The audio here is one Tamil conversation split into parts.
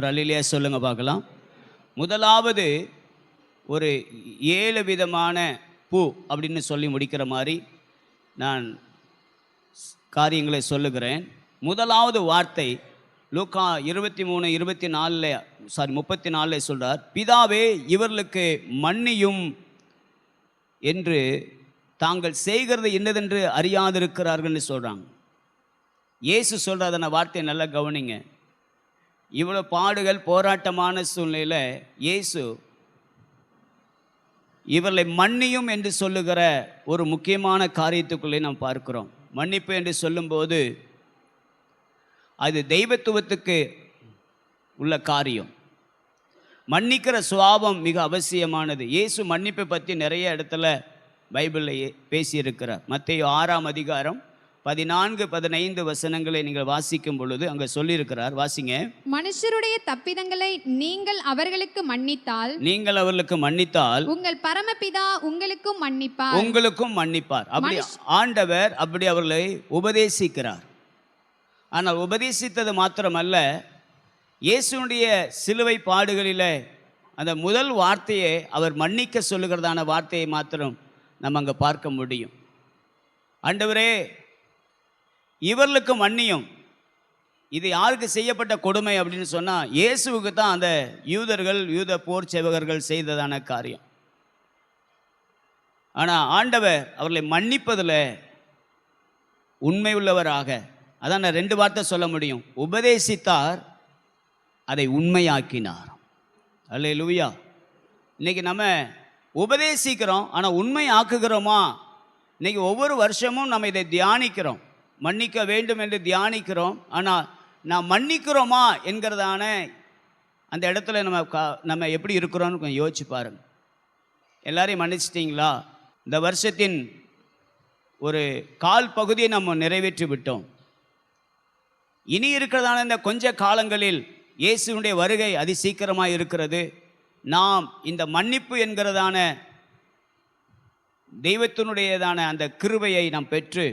அல்லேலூயா சொல்லுங்க பார்க்கலாம். முதலாவது ஒரு 7 விதமான பூ அப்படின்னு சொல்லி முடிக்கிற மாதிரி நான் காரியங்களை சொல்லுகிறேன். முதலாவது வார்த்தை லூக்கா 34 சொல்றார், பிதாவே இவர்களுக்கு மன்னியும் என்று தாங்கள் செய்கிறது என்னதென்று அறியாதிருக்கிறார்கள்னு சொல்கிறாங்க. இயேசு சொல்கிறதான வார்த்தையை நல்லா கவனிங்க. இவ்வளோ பாடுகள் போராட்டமான சூழ்நிலையில் இயேசு இவர்களை மன்னியும் என்று சொல்லுகிற ஒரு முக்கியமான காரியத்துக்குள்ளே நாம் பார்க்கிறோம். மன்னிப்பு என்று சொல்லும்போது அது தெய்வத்துவத்துக்கு உள்ள காரியம். மன்னிக்கிற சுபாவம் மிக அவசியமானது. இயேசு மன்னிப்பை பற்றி நிறைய இடத்துல பைபிளில் பேசியிருக்கிறார். மத்தேயு 6:14-15 வசனங்களை நீங்கள் வாசிக்கும் பொழுது அங்கே சொல்லியிருக்கிறார். வாசிங்க. மனுஷருடைய தப்பிதங்களை நீங்கள் அவர்களுக்கு மன்னித்தால் உங்கள் பரமபிதா உங்களுக்கும் மன்னிப்பார். அப்படி ஆண்டவர் அப்படி அவர்களை உபதேசிக்கிறார். ஆனால் உபதேசித்தது மாத்திரமல்ல, இயேசுனுடைய சிலுவை பாடுகளில் அந்த முதல் வார்த்தையை அவர் மன்னிக்க சொல்லுகிறதான வார்த்தையை மாத்திரம் நம்ம அங்கே பார்க்க முடியும். ஆண்டவரே இவர்களுக்கு மன்னியும். இது யாருக்கு செய்யப்பட்ட கொடுமை அப்படின்னு சொன்னால் இயேசுவுக்கு தான் அந்த யூத போர் சேவகர்கள் செய்ததான காரியம். ஆனால் ஆண்டவர் அவர்களை மன்னிப்பதில் உண்மை உள்ளவராக, அதான் நான் 2 வார்த்தை சொல்ல முடியும், உபதேசித்தார், அதை உண்மையாக்கினார். அல்லேலூயா. இன்னைக்கு நம்ம உபதேசிக்கிறோம், ஆனால் உண்மை ஆக்குகிறோமா? இன்னைக்கு ஒவ்வொரு வருஷமும் நம்ம இதை தியானிக்கிறோம், மன்னிக்க வேண்டும் என்று தியானிக்கிறோம். ஆனால் நான் மன்னிக்கிறோமா என்கிறதான அந்த இடத்துல நம்ம எப்படி இருக்கிறோன்னு கொஞ்சம் யோசிச்சு பாருங்கள். எல்லாரையும் மன்னிச்சிட்டிங்களா? இந்த வருஷத்தின் ஒரு கால் பகுதியை நம்ம நிறைவேற்றி விட்டோம். இனி இருக்கிறதான இந்த கொஞ்ச காலங்களில் இயேசுனுடைய வருகை அதி சீக்கிரமாக இருக்கிறது. நாம் இந்த மன்னிப்பு என்கிறதான தெய்வத்தினுடையதான அந்த கிருபையை நாம் பெற்று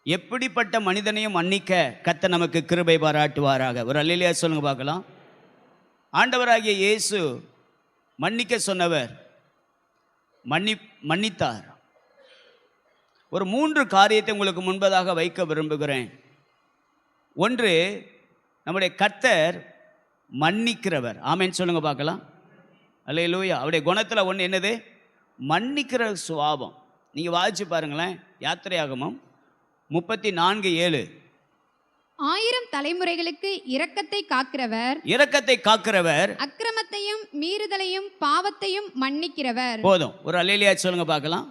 எப்படிப்பட்ட மனிதனையும் மன்னிக்க கர்த்தர் நமக்கு கிருபை பாராட்டுவாராக. ஒரு அல்லேலூயா சொல்லுங்க பார்க்கலாம். ஆண்டவராகிய இயேசு மன்னிக்க சொன்னவர், மன்னித்தார். ஒரு 3 காரியத்தை உங்களுக்கு முன்பதாக வைக்க விரும்புகிறேன். ஒன்று, நம்முடைய கர்த்தர் மன்னிக்கிறவர். ஆமென் சொல்லுங்க பார்க்கலாம். அல்லேலூயா. அவருடைய குணத்தில் ஒன்று என்னது? மன்னிக்கிற சுபாவம். நீங்கள் வாசிச்சு பாருங்களேன். யாத்திரையாகமம் 34:7. 1000 தலைமுறைகளுக்கு இரக்கத்தை காக்கிறவர், அக்கிரமத்தையும் மீறுதலையும் பாவத்தையும் மன்னிக்கிறவர். போதும். ஒரு அல்லேலூயா சொல்லுங்க பார்க்கலாம்.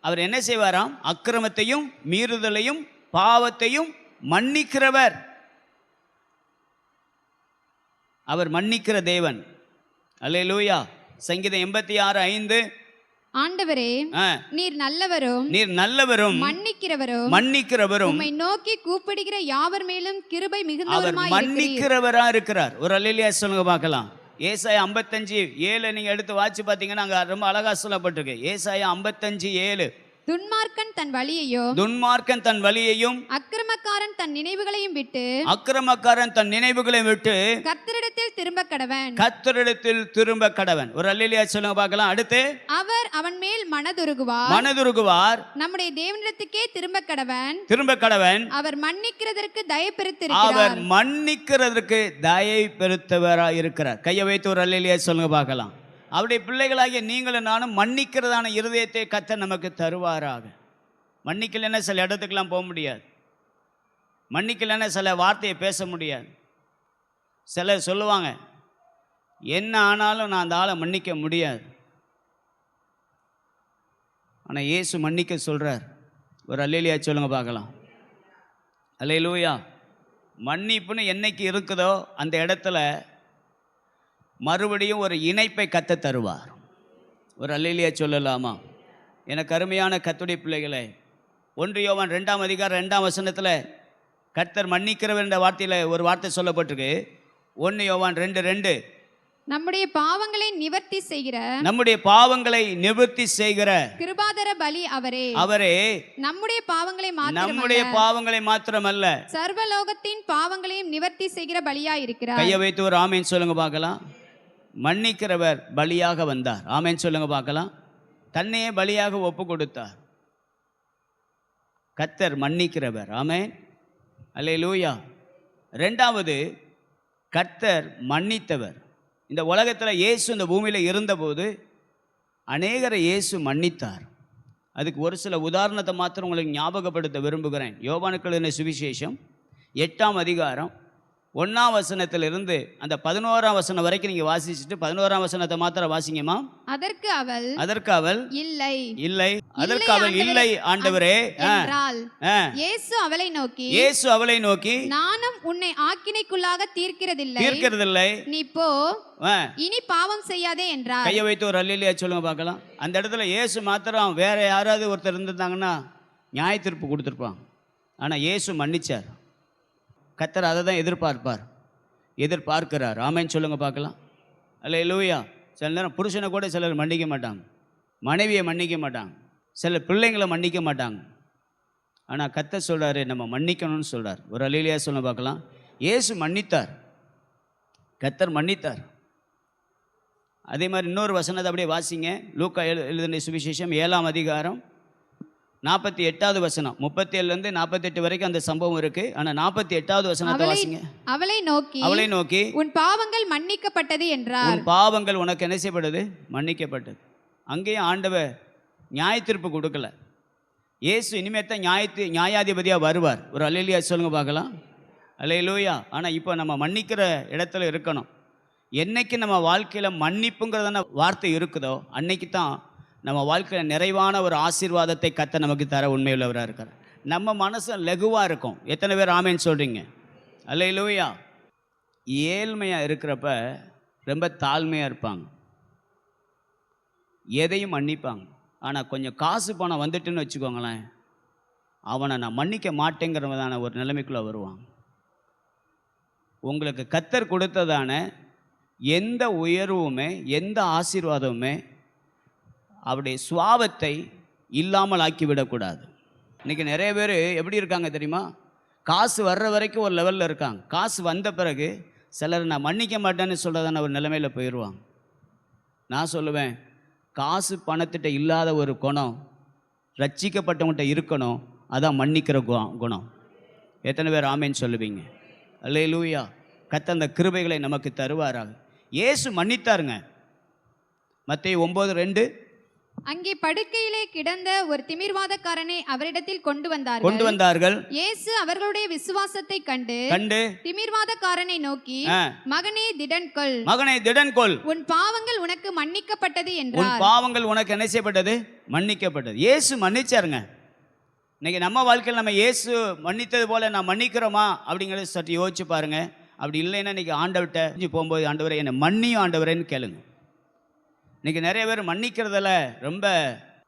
அவர் என்ன செய்வாராம்? அக்கிரமத்தையும் மீறுதலையும் பாவத்தையும் மன்னிக்கிறவர். அவர் மன்னிக்கிற தேவன். அல்லேலூயா. சங்கீதம் 86:5. ஆண்டவரே, நீர் நல்லவரும் மன்னிக்கிறவரும் உம்மை நோக்கி கூப்பிடுகிற யாவர் மேலும் கிருபை மிகுந்தவருமாய் இருக்கிறீர். மன்னிக்கிறவரா இருக்கிறார். ஒரு அல்லேலூயா சொல்லுங்க பார்க்கலாம். ஏசாயா 55:7 நீங்க எடுத்து வாசி பார்த்தீங்கன்னா அங்க ரொம்ப அழகா சொல்லப்பட்டிருக்கு. ஏசாயா 55:7. துன்மார்க்கன் தன் வழியையும் அக்கிரமக்காரன் தன் நினைவுகளையும் விட்டு கர்த்தரிடத்தில் திரும்ப கடவன். ஒரு அல்லேலூயா சொல்லுங்க பார்க்கலாம். அடுத்து, அவர் அவன் மேல் மனதுருகுவார். நம்முடைய தேவனிடத்துக்கே திரும்ப கடவன். அவர் மன்னிக்கிறதற்கு தயை பெருத்தவராய் இருக்கிறார். கையை வைத்து ஒரு அல்லேலூயா சொல்லுங்க பார்க்கலாம். அவருடைய பிள்ளைகளாகிய நீங்களும் நானும் மன்னிக்கிறதான இருதயத்தை கர்த்தர் நமக்கு தருவாராக. மன்னிக்கலைன்னா சில இடத்துக்கெல்லாம் போக முடியாது. மன்னிக்கலைன்னா சில வார்த்தையை பேச முடியாது. சிலர் சொல்லுவாங்க, என்ன ஆனாலும் நான் அந்த ஆளை மன்னிக்க முடியாது. ஆனால் இயேசு மன்னிக்க சொல்கிறார். ஒரு அல்லேலூயா சொல்லுங்க பார்க்கலாம். அல்லேலூயா. மன்னிப்புன்னு என்னைக்கு இருக்குதோ அந்த இடத்துல மறுபடியும் ஒரு இணைப்பை கத்த தருவார். ஒரு அல்லேலூயா சொல்லலாமா? எனக்கு அருமையான கர்த்தருடைய பிள்ளைகளே, 1 யோவான் 2:2 கர்த்தர் மன்னிக்கிறவர் என்ற வார்த்தையில் ஒரு வார்த்தை சொல்லப்பட்டிருக்கு. 1 யோவான் 2:2 நம்முடைய பாவங்களை நிவர்த்தி செய்கிற நம்முடைய பாவங்களை நிவர்த்தி செய்கிற கிருபாதர பலி அவரே. அவரே நம்முடைய பாவங்களை நம்முடைய பாவங்களை மாத்திரமல்ல சர்வலோகத்தின் பாவங்களையும் நிவர்த்தி செய்கிற பலியாய் இருக்கிறார். கையை வைத்து ஒரு ஆமேன் சொல்லுங்க பார்க்கலாம். மன்னிக்கிறவர் பலியாக வந்தார். ஆமேன் சொல்லுங்க பார்க்கலாம். தன்னையே பலியாக ஒப்பு கொடுத்தார். கர்த்தர் மன்னிக்கிறவர். ஆமேன், அல்லேலூயா. ரெண்டாவது, கர்த்தர் மன்னித்தவர். இந்த உலகத்தில் இயேசு இந்த பூமியில் இருந்தபோது அநேகரை இயேசு மன்னித்தார். அதுக்கு ஒரு சில உதாரணத்தை மாத்திரம் உங்களுக்கு ஞாபகப்படுத்த விரும்புகிறேன். யோவானுக்கு எழுதின சுவிசேஷம் 8ஆம் அதிகாரம் 1ஆம் வசனத்திலிருந்து அந்த 11ஆம் வசனம் வரைக்கும் நீங்க வாசிச்சுட்டு 11ஆம் வசனத்தை மாத்திரம் வாசிங்கம்மா. அதற்கு அவள் இல்லை இல்லை, அதற்கு அவள் இல்லை ஆண்டவரே என்றாள். இயேசு அவளை நோக்கி நானும் உன்னை ஆக்கினைக்குள்ளாக தீர்க்கிறதில்லை, நீ போ, இனி பாவம் செய்யாதே என்றார். கையை வைத்து ஒரு அல்லேலூயா சொல்லுங்க பார்க்கலாம். அந்த இடத்துல இயேசு மாத்திரம், வேற யாராவது ஒருத்தர் இருந்திருந்தாங்கன்னா நியாய தீர்ப்பு கொடுத்துருப்பாங்க. ஆனா இயேசு மன்னிச்சார். கர்த்தர் அதை தான் எதிர்பார்க்கிறார். ஆமேன்னு சொல்லுங்க பார்க்கலாம். அல்லேலூயா. சில நேரம் புருஷனை கூட சிலர் மன்னிக்க மாட்டாங்க, மனைவியை மன்னிக்க மாட்டாங்க, சில பிள்ளைங்களை மன்னிக்க மாட்டாங்க. ஆனால் கர்த்தர் சொல்கிறாரு நம்ம மன்னிக்கணும்னு சொல்கிறார். ஒரு அல்லேலூயா சொல்ல பார்க்கலாம். இயேசு மன்னித்தார், கர்த்தர் மன்னித்தார். அதே மாதிரி இன்னொரு வசனத்தை அப்படியே வாசிங்க. லூக்கா எழுதின சுவிசேஷம் 7ஆம் அதிகாரம் 48வது வசனம். 37லேருந்து 48 வரைக்கும் அந்த சம்பவம் இருக்கு. ஆனா 48வது வசனத்தை வாசிங்க. அவளை நோக்கி உன் பாவங்கள் மன்னிக்கப்பட்டது என்றார். உன் பாவங்கள் உனக்கு என்ன செய்யப்பட்டது? மன்னிக்கப்பட்டது. அங்கேயும் ஆண்டவர் நியாய தீர்ப்பு கொடுக்கல. இயேசு இனிமேத்தான் நியாயாதிபதியா வருவார். ஒரு அல்லேலூயா சொல்லுங்க பார்க்கலாம். அல்லேலூயா. ஆனா இப்போ நம்ம மன்னிக்கிற இடத்துல இருக்கணும். என்னைக்கு நம்ம வாழ்க்கையில மன்னிப்புங்கிறதான வார்த்தை இருக்குதோ அன்னைக்கு தான் நம்ம வாழ்க்கையில் நிறைவான ஒரு ஆசீர்வாதத்தை கர்த்தர் நமக்கு தர உண்மையுள்ளவராக இருக்கார். நம்ம மனசு லகுவாக இருக்கும். எத்தனை பேர் ஆமேன்னு சொல்கிறீங்க? அல்லேலூயா. ஏழ்மையாக இருக்கிறப்ப ரொம்ப தாழ்மையாக இருப்பாங்க, எதையும் மன்னிப்பாங்க. ஆனால் கொஞ்சம் காசு பணம் வந்துட்டுன்னு வச்சுக்கோங்களேன், அவனை நான் மன்னிக்க மாட்டேங்கிறதான ஒரு நிலைமைக்குள்ளே வருவாங்க. உங்களுக்கு கர்த்தர் கொடுத்ததான எந்த உயர்வுமே எந்த ஆசீர்வாதமுமே அவருடைய சுவாபத்தை இல்லாமல் ஆக்கிவிடக்கூடாது. இன்றைக்கி நிறைய பேர் எப்படி இருக்காங்க தெரியுமா? காசு வர்ற வரைக்கும் ஒரு லெவலில் இருக்காங்க. காசு வந்த பிறகு சிலர் நான் மன்னிக்க மாட்டேன்னு சொல்கிறதான ஒரு நிலைமையில் போயிடுவாங்க. நான் சொல்லுவேன், காசு பணத்திட்ட இல்லாத ஒரு குணம் ரட்சிக்கப்பட்டவங்கள்ட்ட இருக்கணும். அதான் மன்னிக்கிற குணம். எத்தனை பேர் ஆமேன்னு சொல்லுவீங்க? அல்லேலூயா. கர்த்தர் அந்த கிருபைகளை நமக்கு தருவாராக. இயேசு மன்னித்தாருங்க. மத்தேயு 9:2 அங்கே படுக்கையிலே கிடந்த ஒரு திமிர்வாதக்காரனை அவரிடத்தில் கொண்டு வந்தார்கள். இயேசு அவர்களுடைய விசுவாசத்தை கண்டு திமிர்வாதக்காரனை நோக்கி, மகனே திடன் கொள், உன் பாவங்கள் உனக்கு மன்னிக்கப்பட்டது என்றார். உன் பாவங்கள் உனக்கு என்ன செய்யப்பட்டது? மன்னிக்கப்பட்டது. இயேசு மன்னிச்சாருங்க. இன்னைக்கு நம்ம வாழ்க்கையில் நம்ம இயேசு மன்னித்தது போல நான் மன்னிக்கிறோமா அப்படிங்கிறத சற்று யோசிச்சு பாருங்க. அப்படி இல்லைன்னா இன்னைக்கு ஆண்டவர்கிட்ட போகும்போது, ஆண்டவரை என்னை மன்னியும் ஆண்டவரேன்னு கேளுங்க. இன்றைக்கி நிறைய பேர் மன்னிக்கிறதில் ரொம்ப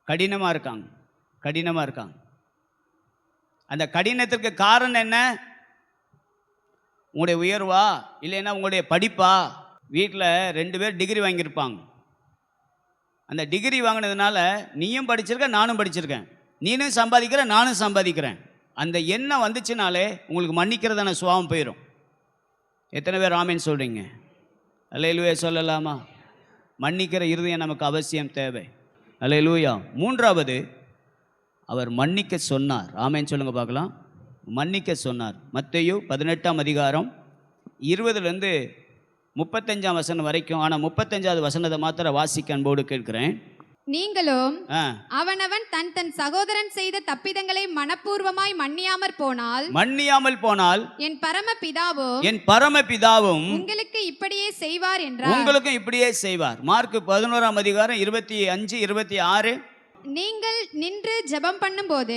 கடினமாக இருக்காங்க. அந்த கடினத்திற்கு காரணம் என்ன? உங்களுடைய உயர்வா, இல்லைன்னா உங்களுடைய படிப்பா? வீட்டில் 2 பேர் டிகிரி வாங்கியிருப்பாங்க. அந்த டிகிரி வாங்கினதுனால நீயும் படிச்சிருக்க, நானும் படிச்சிருக்கேன், நீனும் சம்பாதிக்கிற, நானும் சம்பாதிக்கிறேன். அந்த எண்ணம் வந்துச்சுனாலே உங்களுக்கு மன்னிக்கிறதான சுபாவம் போயிடும். எத்தனை பேர் ஆமேன்னு சொல்கிறீங்க? அல்லேலூயா சொல்லலாமா? மன்னிக்கிற இருதயம் நமக்கு அவசியம் தேவை. அல்லேலூயா. மூன்றாவது, அவர் மன்னிக்க சொன்னார். ஆமேன்னு சொல்லுங்க பார்க்கலாம். மன்னிக்க சொன்னார். மத்தேயு 18ஆம் அதிகாரம் 20லேருந்து 35ஆம் வசனம் வரைக்கும். ஆனால் 35வது வசனத்தை மாத்திரம் வாசிக்க அன்போடு கேட்கிறேன். நீங்களும் அவனவன் தன் சகோதரன் செய்த தப்பிதங்களை மனப்பூர்வமாய் மன்னியாமல் போனால் என் பரமபிதாவும் உங்களுக்கு இப்படியே செய்வார் என்றார். உங்களுக்கும் இப்படியே செய்வார். மார்க் 11ஆம் அதிகாரம் 25, 26. நீங்கள் நின்று ஜெபம் பண்ணும்போது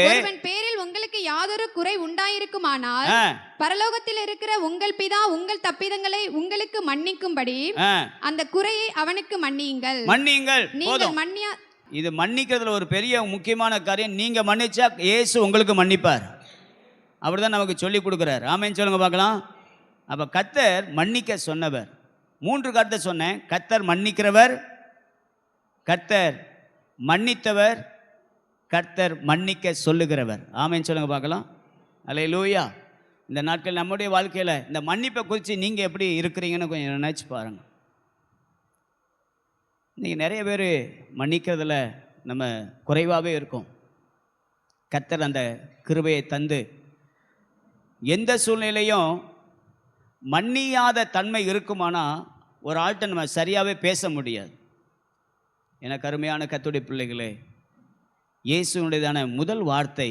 ஒருவன் பேரில் உங்களுக்கு யாதொரு குறை உண்டாயிருக்குமானால் பரலோகத்தில் இருக்கிற உங்கள் பிதா உங்கள் தப்பிதங்களை உங்களுக்கு மன்னிக்கும்படி அந்த குறையை அவனுக்கு மன்னியுங்கள். இது மன்னிக்கிறதுல ஒரு பெரிய முக்கியமான காரியம். நீங்க மன்னிச்சா இயேசு உங்களுக்கு மன்னிப்பார். அப்படிதான் நமக்கு சொல்லி கொடுக்கிறார். ஆமென் சொல்லுங்க பார்க்கலாம். அப்போ கர்த்தர் மன்னிக்க சொன்னவர். 3 கருத்தை சொன்னேன். கர்த்தர் மன்னிக்கிறவர், கர்த்தர் மன்னித்தவர், கர்த்தர் மன்னிக்க சொல்லுகிறவர். ஆமென் சொல்லுங்க பார்க்கலாம். அல்லேலூயா. இந்த நாட்கள் நம்முடைய வாழ்க்கையில் இந்த மன்னிப்பை குறித்து நீங்கள் எப்படி இருக்கிறீங்கன்னு கொஞ்சம் நினச்சி பாருங்கள். இன்றைக்கி நிறைய பேர் மன்னிக்கிறதுல நம்ம குறைவாகவே இருக்கோம். கர்த்தர் அந்த கிருபையை தந்து எந்த சூழ்நிலையும் மன்னியாத தன்மை இருக்குமானா ஒரு ஆள்கிட்ட நம்ம சரியாகவே பேச முடியாது. எனக்கு அருமையான கர்த்தருடைய பிள்ளைகளே, இயேசுனுடையதான முதல் வார்த்தை,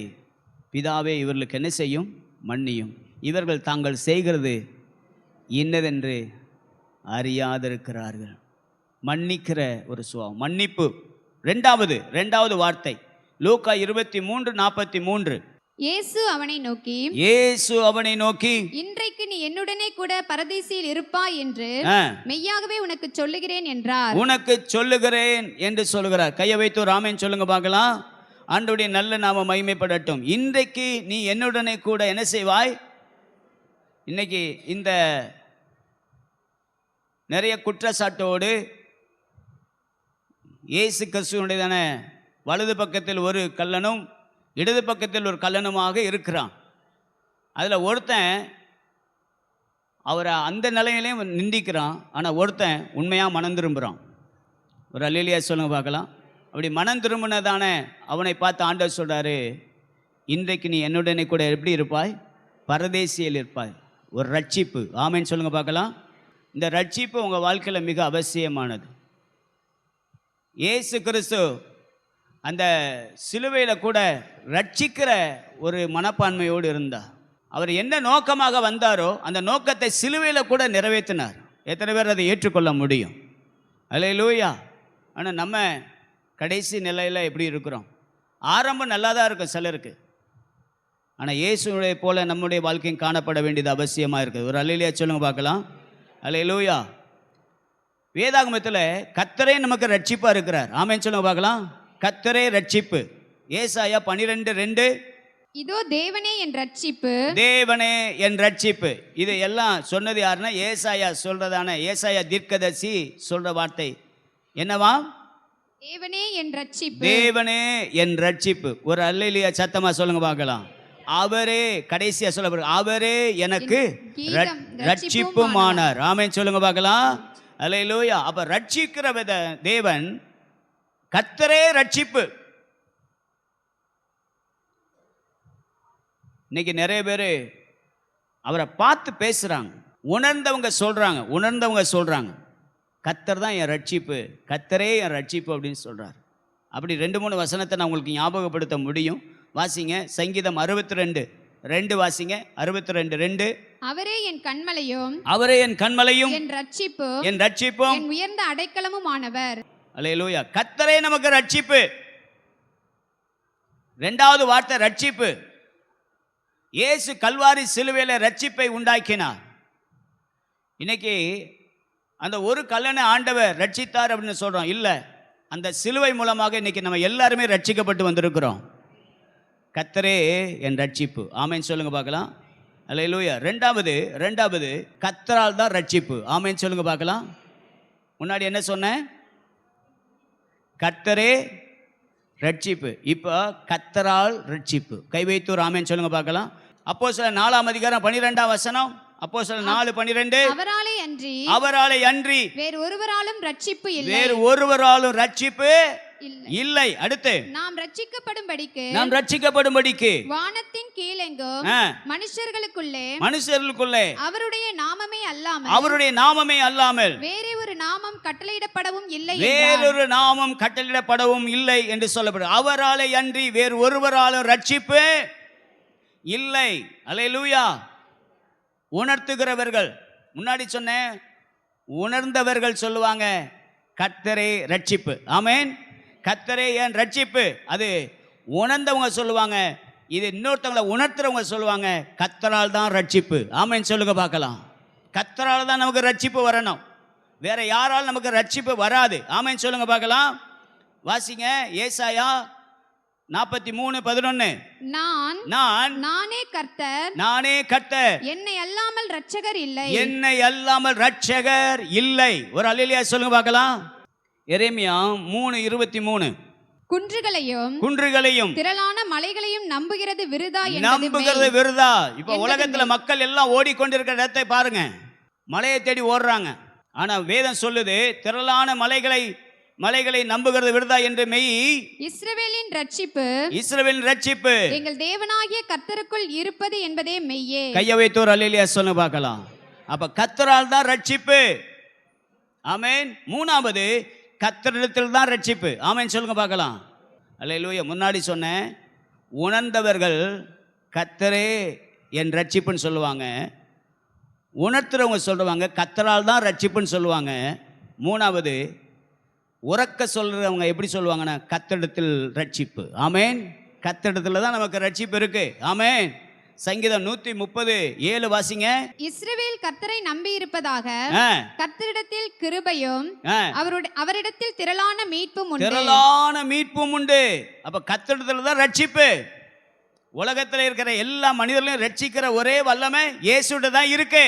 பிதாவே இவர்களுக்கு என்ன செய்யும்? மன்னியும், இவர்கள் தாங்கள் செய்கிறது இன்னதென்று அறியாதிருக்கிறார்கள். மன்னிக்கிற ஒரு சுபாவம், மன்னிப்பு. ரெண்டாவது வார்த்தை லூக்கா 23:43. இயேசு அவனை நோக்கி இன்றைக்கு நீ என்னுடனே கூட பரதீசில் இருப்பாய் என்று மெய்யாகவே உனக்கு சொல்லுகிறேன் என்றார். உனக்கு சொல்லுகிறேன் என்று சொல்லுகிறார். கையை வைத்து ராமேன் சொல்லுங்க பார்க்கலாம். ஆண்டவருடைய நல்ல நாம மகிமைப்படட்டும். இன்றைக்கு நீ என்னுடனே கூட என்ன செய்வாய்? இன்னைக்கு இந்த நிறைய குற்றச்சாட்டோடு இயேசு கிறிஸ்துவனுடையதான வலது பக்கத்தில் ஒரு கள்ளனும் இடது பக்கத்தில் ஒரு கள்ளனுமாக இருக்கிறான். அதில் ஒருத்தன் அவரை அந்த நிலையிலையும் நிந்திக்கிறான். ஆனால் ஒருத்தன் உண்மையாக மனம் திரும்புகிறான். ஒரு அல்லேலூயா சொல்லுங்க பார்க்கலாம். அப்படி மனம் திரும்பினதான அவனை பார்த்து ஆண்டவர் சொல்கிறாரு, இன்றைக்கு நீ என்னுடனே கூட எப்படி இருப்பாய்? பரதேசியில் இருப்பாய். ஒரு ரட்சிப்பு. ஆமென் சொல்லுங்க பார்க்கலாம். இந்த ரட்சிப்பு உங்கள் வாழ்க்கையில் மிக அவசியமானது. இயேசு கிறிஸ்து அந்த சிலுவையில் கூட ரட்சிக்கிற ஒரு மனப்பான்மையோடு இருந்தார். அவர் என்ன நோக்கமாக வந்தாரோ அந்த நோக்கத்தை சிலுவையில் கூட நிறைவேற்றினார். எத்தனை பேர் அதை ஏற்றுக்கொள்ள முடியும்? அல்லேலூயா. ஆனால் நம்ம கடைசி நிலையில் எப்படி இருக்கிறோம்? ஆரம்பம் நல்லா தான் இருக்கும் சிலருக்கு, ஆனால் இயேசுவை போல நம்முடைய வாழ்க்கையும் காணப்பட வேண்டியது அவசியமாக இருக்குது. ஒரு அல்லேலூயா சொல்லுங்க பார்க்கலாம். அல்லேலூயா. வேதாகமத்தில் கர்த்தரே நமக்கு ரட்சிப்பாக இருக்கிறார். ஆமென் சொல்லுங்க பார்க்கலாம். கர்த்தரே ரட்சிப்பு. ஏசாயா 12:2. இதோ தேவனே என் ரட்சிப்பு, தேவனே என் ரட்சிப்பு. இது எல்லாம் சொன்னது யாருன்னா ஏசாயா சொல்றதான ஏசாயா தீர்க்கதரிசி சொல்ற வார்த்தை என்னவா? தேவனே என் ரட்சிப்பு, தேவனே என் ரட்சிப்பு. ஒரு அல்லேலூயா சத்தமா சொல்லுங்க பார்க்கலாம். அவரே கடைசியா சொல்ல, அவரே எனக்கு ரட்சிப்புமானார். ஆமென் சொல்லுங்க பார்க்கலாம். அல்லேலூயா. அப்ப ரட்சிக்கிற தேவன் கர்த்தரே ரட்சிப்பு. இன்னைக்கு நிறைய பேர் அவரை பார்த்து பேசுறாங்க. உணர்ந்தவங்க சொல்றாங்க கர்த்தர் தான் என் ரட்சிப்பு, கர்த்தரே என் ரட்சிப்பு அப்படின்னு சொல்றார். அப்படி 2-3 வசனத்தை நான் உங்களுக்கு ஞாபகப்படுத்த முடியும். வாசிங்க. சங்கீதம் 62:2 வாசிங்க. 62:2. அவரே என் கண்மலையும், என் ரட்சிப்பும், என் உயர்ந்த அடைக்கலமும் ஆனவர். அல்லேலூயா. கர்த்தரே நமக்கு ரட்சிப்பு. 2வது வார்த்தை ரட்சிப்பு. இயேசு கல்வாரி சிலுவையில் ரட்சிப்பை உண்டாக்கினார். இன்னைக்கு அந்த ஒரு கல்லனை ஆண்டவர் ரட்சித்தார் அப்படின்னு சொல்றோம். இல்லை, அந்த சிலுவை மூலமாக இன்னைக்கு நம்ம எல்லாருமே ரட்சிக்கப்பட்டு வந்திருக்கிறோம். கர்த்தரே என் ரட்சிப்பு. ஆமென் சொல்லுங்க பார்க்கலாம். அல்லேலூயா. ரெண்டாவது கர்த்தரால் தான் ரட்சிப்பு. ஆமென் சொல்லுங்க பார்க்கலாம். முன்னாடி என்ன சொன்னேன்? கர்த்தரே ரட்சிப்பு. இப்போ கர்த்தரால் ரட்சிப்பு. கை வைத்து ஆமென் சொல்லுங்க பார்க்கலாம். அப்போஸ்தலர் 4ஆம் அதிகாரம் 12ஆம் வசனம். அப்போஸ்தலர் 4:12. அவராலே அன்றி வேறு ஒருவராலும் ரட்சிப்பு ரட்சிப்பு இல்லை. அடுத்து நாம் ரட்சிக்கப்படும்படிக்கு வானத்தின் கீழெங்கும் மனுஷர்களுக்குள்ளே அவருடைய நாமமே அல்லாமல் வேறே ஒரு நாமம் கட்டளையிடப்படவும் இல்லை என்று சொல்லப்படும். அவராலே அன்றி வேறு ஒருவராலும் ரட்சிப்பு இல்லை. அல்லேலூயா. உணர்த்துகிறவர்கள், முன்னாடி சொன்னேன், உணர்ந்தவர்கள் சொல்லுவாங்க கர்த்தரே ரட்சிப்பு. ஆமென். கர்த்தரே என் ரட்சிப்பு. அது உணர்ந்தவங்க சொல்லுவாங்க. இது இன்னொருத்தவங்களை உணர்த்துறவங்க சொல்லுவாங்க கர்த்தரால் தான் ரட்சிப்பு. ஆமென் சொல்லுங்க பார்க்கலாம். கர்த்தரால் தான் நமக்கு ரட்சிப்பு வரணும், வேற யாரால் நமக்கு ரட்சிப்பு வராது. ஆமென் சொல்லுங்க பார்க்கலாம். வாசிங்க. ஏசாயா 43:11 நான் நானே கர்த்தர், நானே கர்த்தர், என்னை அல்லாமல் இரட்சகர் இல்லை, என்னை அல்லாமல் இரட்சகர் இல்லை. ஒரு அல்லேலூயா சொல்லுங்க பார்க்கலாம். எரேமியா 3:23 குன்றுகளையும் திரளான மலைகளையும் நம்புகிறது விருதா, நம்புகிறது விருதா. இப்ப உலகத்துல மக்கள் எல்லாம் ஓடிக்கொண்டிருக்கிற இடத்தை பாருங்க, மலையை தேடி ஓடுறாங்க. ஆனா வேதம் சொல்லுது, திரளான மலைகளை நம்புகிறது விருதா என்று மெய். இஸ்ரவேலின் ரட்சிப்பு எங்கள் தேவனாகிய கர்த்தருக்குள் இருப்பது என்பதே மெய்யே. கையை வைத்தோர் அல்லேலூயா சொல்லுங்க பார்க்கலாம். அப்ப கர்த்தரால் தான் ரட்சிப்பு. ஆமென். மூணாவது, கர்த்தரிடத்தில் தான் ரட்சிப்பு. ஆமென் சொல்லுங்க பார்க்கலாம். அல்லேலூயா. முன்னாடி சொன்னேன், உணர்ந்தவர்கள் கர்த்தரே என் ரட்சிப்புன்னு சொல்லுவாங்க. உணர்த்துறவங்க சொல்லுவாங்க கர்த்தரால் தான் ரட்சிப்புன்னு சொல்லுவாங்க. மூணாவது, உறக்க சொல்றவங்க எப்படி சொல்லுவாங்கன்னா கர்த்தரிடத்தில் ரட்சிப்பு. ஆமென். கர்த்தரிடத்துல தான் நமக்கு ரட்சிப்பு இருக்கு. ஆமென். சங்கீதம் 130:7 வாசிங்க. இஸ்ரவேல் கர்த்தரை நம்பி இருப்பதாக, கர்த்தரிடத்தில் கிருபையும் அவரிடத்தில் திரளான மீட்பும் உண்டு. அப்ப கர்த்தரிடத்துல தான் ரட்சிப்பு. உலகத்தில் இருக்கிற எல்லா மனிதர்களையும் ரட்சிக்கிற ஒரே வல்லமை இயேசுட்ட தான் இருக்கு.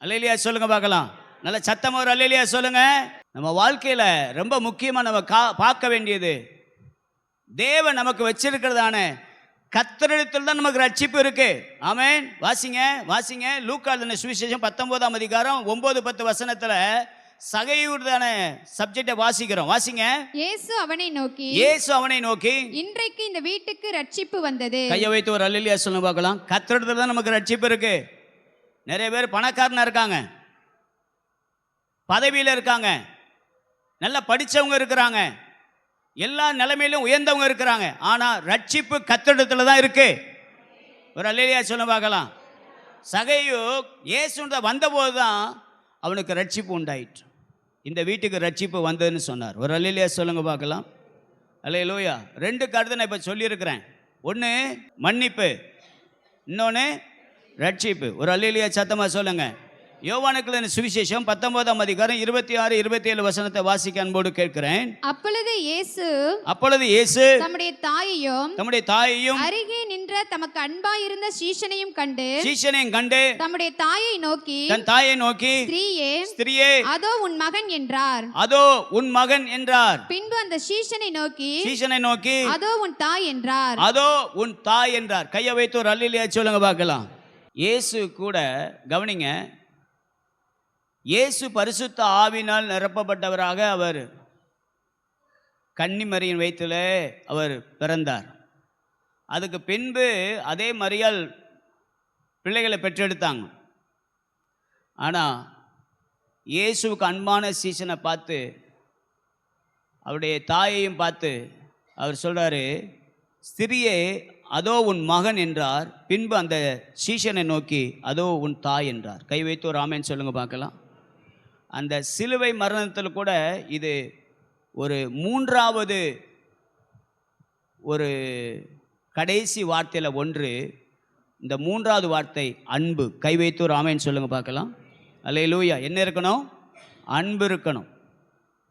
அல்லேலூயா சொல்லுங்க பார்க்கலாம். நல்ல சத்தமா ஒரு அல்லேலூயா சொல்லுங்க. நம்ம வாழ்க்கையில ரொம்ப முக்கியமா நம்ம பார்க்க வேண்டியது, தேவன் நமக்கு வச்சிருக்கிறதான கர்த்தரிடத்தில் தான் நமக்கு ரட்சிப்பு இருக்கு. ஆமென். வாசிங்க லூக்கா எழுதின சுவிசேஷம் 19ஆம் அதிகாரம் 9-10 வசனத்துல சகையுடனான சப்ஜெக்டை வாசிக்கிறோம். வாசிங்க. இயேசு அவனை நோக்கி இன்றைக்கு இந்த வீட்டுக்கு ரட்சிப்பு வந்தது. கையை வைத்து ஒரு அல்லேலூயா சொல்லுங்க பார்க்கலாம். கர்த்தரிடத்தில் தான் நமக்கு ரட்சிப்பு இருக்கு. நிறைய பேர் பணக்காரனா இருக்காங்க, பதவியில் இருக்காங்க, நல்லா படிச்சவங்க இருக்கிறாங்க, எல்லா நிலைமையிலும் உயர்ந்தவங்க இருக்கிறாங்க. ஆனா ரட்சிப்பு கர்த்தரிடத்துல தான் இருக்கு. ஒரு அல்லேலூயா சொல்லுங்க பார்க்கலாம். சகையு இயேசு வந்தபோது தான் அவனுக்கு ரட்சிப்பு உண்டாயிற்று. இந்த வீட்டுக்கு ரட்சிப்பு வந்ததுன்னு சொன்னார். ஒரு அல்லேலூயா சொல்லுங்க பார்க்கலாம். அல்லேலூயா. 2 கருத்தை நான் இப்போ சொல்லியிருக்கிறேன். ஒன்று மன்னிப்பு, இன்னொன்று ரட்சிப்பு. ஒரு அல்லேலூயா சத்தமா சொல்லுங்க. யோவானுக்கு சுவிசேஷம் 19ஆம் அதிகாரம் 26-27 வசனத்தை வாசிக்க அன்போடு கேட்கிறேன். அப்பொழுது இயேசு தம்முடைய தாயையும் அருகே நின்ற தமக்கு அன்பாயிருந்த சீஷனையும் கண்டு தம்முடைய தாயை நோக்கி ஸ்திரீயே அதோ உன் மகன் என்றார். பின்பு அந்த சீஷனை நோக்கி அதோ உன் தாய் என்றார். கையை வைத்து ஒரு அல்லேலூயா சொல்லுங்க பார்க்கலாம். இயேசு கூட கவனிங்க, இயேசு பரிசுத்த ஆவினால் நிரப்பப்பட்டவராக அவர் கன்னிமரியின் வயிற்றில் அவர் பிறந்தார். அதுக்கு பின்பு அதே மரியாள் பிள்ளைகளை பெற்றெடுத்தாங்க. ஆனால் இயேசுவுக்கு அன்பான சீசனை பார்த்து, அவருடைய தாயையும் பார்த்து அவர் சொல்கிறாரு, ஸ்திரியே அதோ உன் மகன் என்றார். பின்பு அந்த சீஷனை நோக்கி அதோ உன் தாய் என்றார். கை வைத்து ஒரு ஆமென் சொல்லுங்க பார்க்கலாம். அந்த சிலுவை மரணத்தில் கூட இது ஒரு 3வது ஒரு கடைசி வார்த்தையில் ஒன்று. இந்த 3வது வார்த்தை அன்பு. கை வைத்து ஒரு ஆமென் சொல்லுங்க பார்க்கலாம். அல்லேலூயா. என்ன இருக்கணும்? அன்பு இருக்கணும்.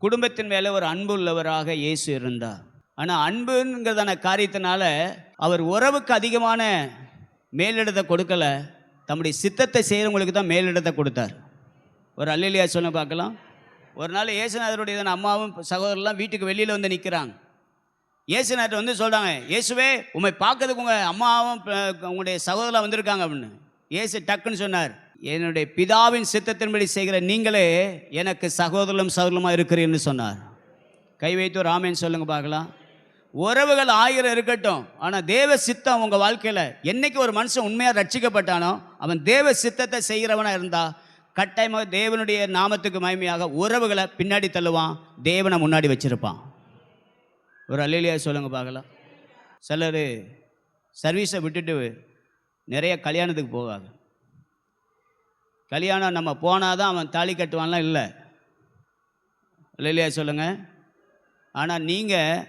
குடும்பத்தின் மேலே ஒரு அன்பு உள்ளவராக இயேசு இருந்தார். ஆனால் அன்புங்கிறதான காரியத்தினால அவர் உறவுக்கு அதிகமான மேலிடத்தை கொடுக்கல, தம்முடைய சித்தத்தை செய்கிறவங்களுக்கு தான் மேலிடத்தை கொடுத்தார். ஒரு அல்லேலூயா சொல்ல பார்க்கலாம். ஒரு நாள் இயேசுநாதருடைய அம்மாவும் சகோதரர்லாம் வீட்டுக்கு வெளியில் வந்து நிற்கிறாங்க. இயேசுநாதர் வந்து சொல்கிறாங்க, இயேசுவே உண்மை பார்க்கறதுக்கு உங்கள் அம்மாவும் உங்களுடைய சகோதரலாம் வந்திருக்காங்க அப்படின்னு. இயேசு டக்குன்னு சொன்னார், என்னுடைய பிதாவின் சித்தத்தின்படி செய்கிற நீங்களே எனக்கு சகோதரமாக இருக்கிறீன்னு சொன்னார். கை வைத்து ஒரு ஆமென் சொல்லுங்க பார்க்கலாம். உறவுகள் 1000 இருக்கட்டும், ஆனால் தேவ சித்தம் உங்கள் வாழ்க்கையில் என்னைக்கு ஒரு மனுஷன் உண்மையாக ரட்சிக்கப்பட்டானோ அவன் தேவ சித்தத்தை செய்கிறவனாக இருந்தால் கட்டாயமாக தேவனுடைய நாமத்துக்கு மகிமையாக உறவுகளை பின்னாடி தள்ளுவான், தேவனை முன்னாடி வச்சிருப்பான். ஒரு அல்லேலூயா சொல்லுங்க பார்க்கலாம். சிலர் சர்வீஸை விட்டுட்டு நிறைய கல்யாணத்துக்கு போகாது. கல்யாணம் நம்ம போனால் தான் அவன் தாலி கட்டுவான்லாம் இல்லை. அல்லேலூயா சொல்லுங்கள். ஆனால் நீங்கள்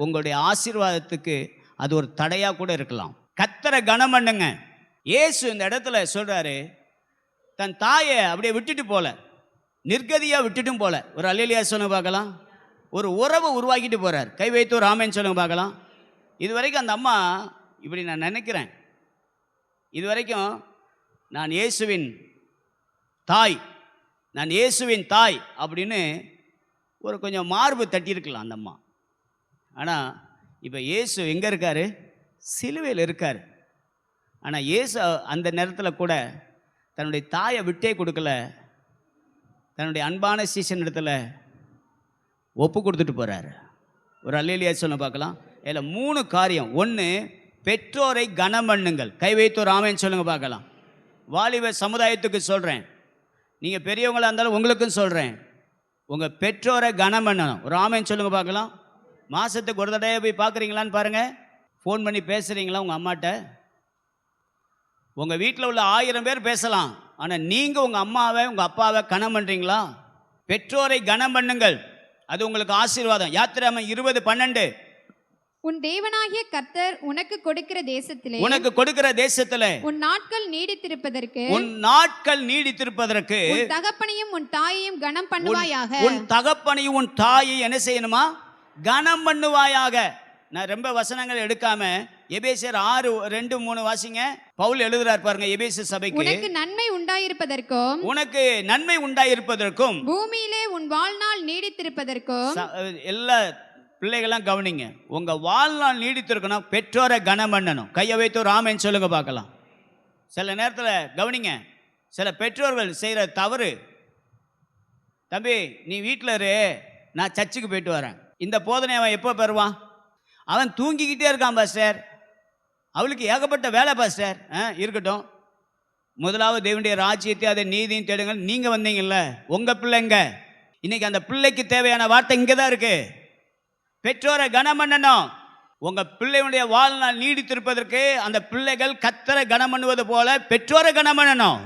உங்களுடைய ஆசீர்வாதத்துக்கு அது ஒரு தடையாக கூட இருக்கலாம். கர்த்தரை கனம் பண்ணுங்க. இயேசு இந்த இடத்துல சொல்கிறாரு, தன் தாயை அப்படியே விட்டுட்டு போல, நிர்கதியாக விட்டுட்டும் போல. ஒரு அல்லேலூயா சொல்லுங்க பார்க்கலாம். ஒரு உறவை உருவாக்கிட்டு போகிறார். கை வைத்து ஒரு ஆமென் சொல்லுங்க பார்க்கலாம். இது வரைக்கும் அந்த அம்மா இப்படி நான் நினைக்கிறேன், இது வரைக்கும் நான் இயேசுவின் தாய், நான் இயேசுவின் தாய் அப்படின்னு ஒரு கொஞ்சம் மார்பு தட்டியிருக்கலாம் அந்த அம்மா. ஆனால் இப்போ இயேசு எங்கே இருக்கார்? சிலுவையில் இருக்கார். ஆனால் இயேசு அந்த நேரத்தில் கூட தன்னுடைய தாயை விட்டே கொடுக்கல, தன்னுடைய அன்பான சீசன் இடத்துல ஒப்பு கொடுத்துட்டு போகிறாரு. ஒரு அல்லேலூயா சொல்ல பார்க்கலாம். இதில் 3 காரியம். 1, பெற்றோரை கனம் பண்ணுங்கள். கை வைத்தோர் ஆமென் சொல்லுங்க பார்க்கலாம். வாலிப சமுதாயத்துக்கு சொல்கிறேன், நீங்கள் பெரியவங்களாக இருந்தாலும் உங்களுக்கும் சொல்கிறேன், உங்கள் பெற்றோரை கனம் பண்ணணும். ஒரு ஆமென் சொல்லுங்க பார்க்கலாம். மாதத்துக்கு ஒரு தடவை போய் பார்க்குறீங்களான்னு பாருங்கள். ஃபோன் பண்ணி பேசுகிறீங்களா உங்கள் அம்மாட்ட? உங்கள் வீட்டில் உள்ள 1000 பேர் பேசலாம், ஆனால் நீங்கள் உங்கள் அம்மாவை உங்கள் அப்பாவை கனம் பண்ணுறீங்களா? பெற்றோரை கனம் பண்ணுங்கள், அது உங்களுக்கு ஆசீர்வாதம். யாத்திராகமம் 20:12. உன் தேவனாகிய கர்த்தர் உனக்கு கொடுக்கிற தேசத்திலே, உனக்கு கொடுக்கிற தேசத்திலே உன் நாட்கள் நீடித்திருப்பதற்கு, உன் நாட்கள் நீடித்திருப்பதற்கு உன் தகப்பனையும் உன் தாயையும் கனம் பண்ணுவாயாக. உன் தகப்பனையும் உன் தாயை என்ன செய்யணுமா? கனம் பண்ணுவாயாக. நான் ரொம்ப வசனங்கள் எடுக்காம எபேசியர் 6:2-3 வாசிங்க. பவுல் எழுதுறார் பாருங்க எபேசியர் சபைக்கு. உனக்கு நன்மை உண்டாயிருப்பதற்கும், உனக்கு நன்மை உண்டாயிருப்பதற்கும், பூமியிலே உன் வாழ்நாள் நீடித்திருப்பதற்கும். எல்லா பிள்ளைகள்லாம் கவனிங்க, உங்க வாழ்நாள் நீடித்திருக்கணும், பெற்றோரை கனம் பண்ணணும். கையை வைத்து ஒரு ஆமென் சொல்லுங்க பார்க்கலாம். சில நேரத்தில் கவனிங்க, சில பெற்றோர்கள் செய்கிற தவறு, தம்பி நீ வீட்டில் இரு, நான் சர்ச்சுக்கு போயிட்டு வரேன். இந்த போதனை அவன் எப்போ பெறுவான்? அவன் தூங்கிக்கிட்டே இருக்கான் பாஸ்டர், அவளுக்கு ஏகப்பட்ட வேலை பாஸ்டர். இருக்கட்டும், முதலாவது தேவனுடைய ராஜ்யத்தை அதை நீதியும் தேடுங்கள். நீங்கள் வந்தீங்கல்ல, உங்கள் பிள்ளைங்க, இன்னைக்கு அந்த பிள்ளைக்கு தேவையான வார்த்தை இங்கே தான் இருக்கு. பெற்றோரை கனம் பண்ணணும். உங்கள் பிள்ளையுடைய வாழ்நாள் நீடித்திருப்பதற்கு அந்த பிள்ளைகள் கர்த்தரை கனம் பண்ணுவது போல பெற்றோரை கனம் பண்ணணும்.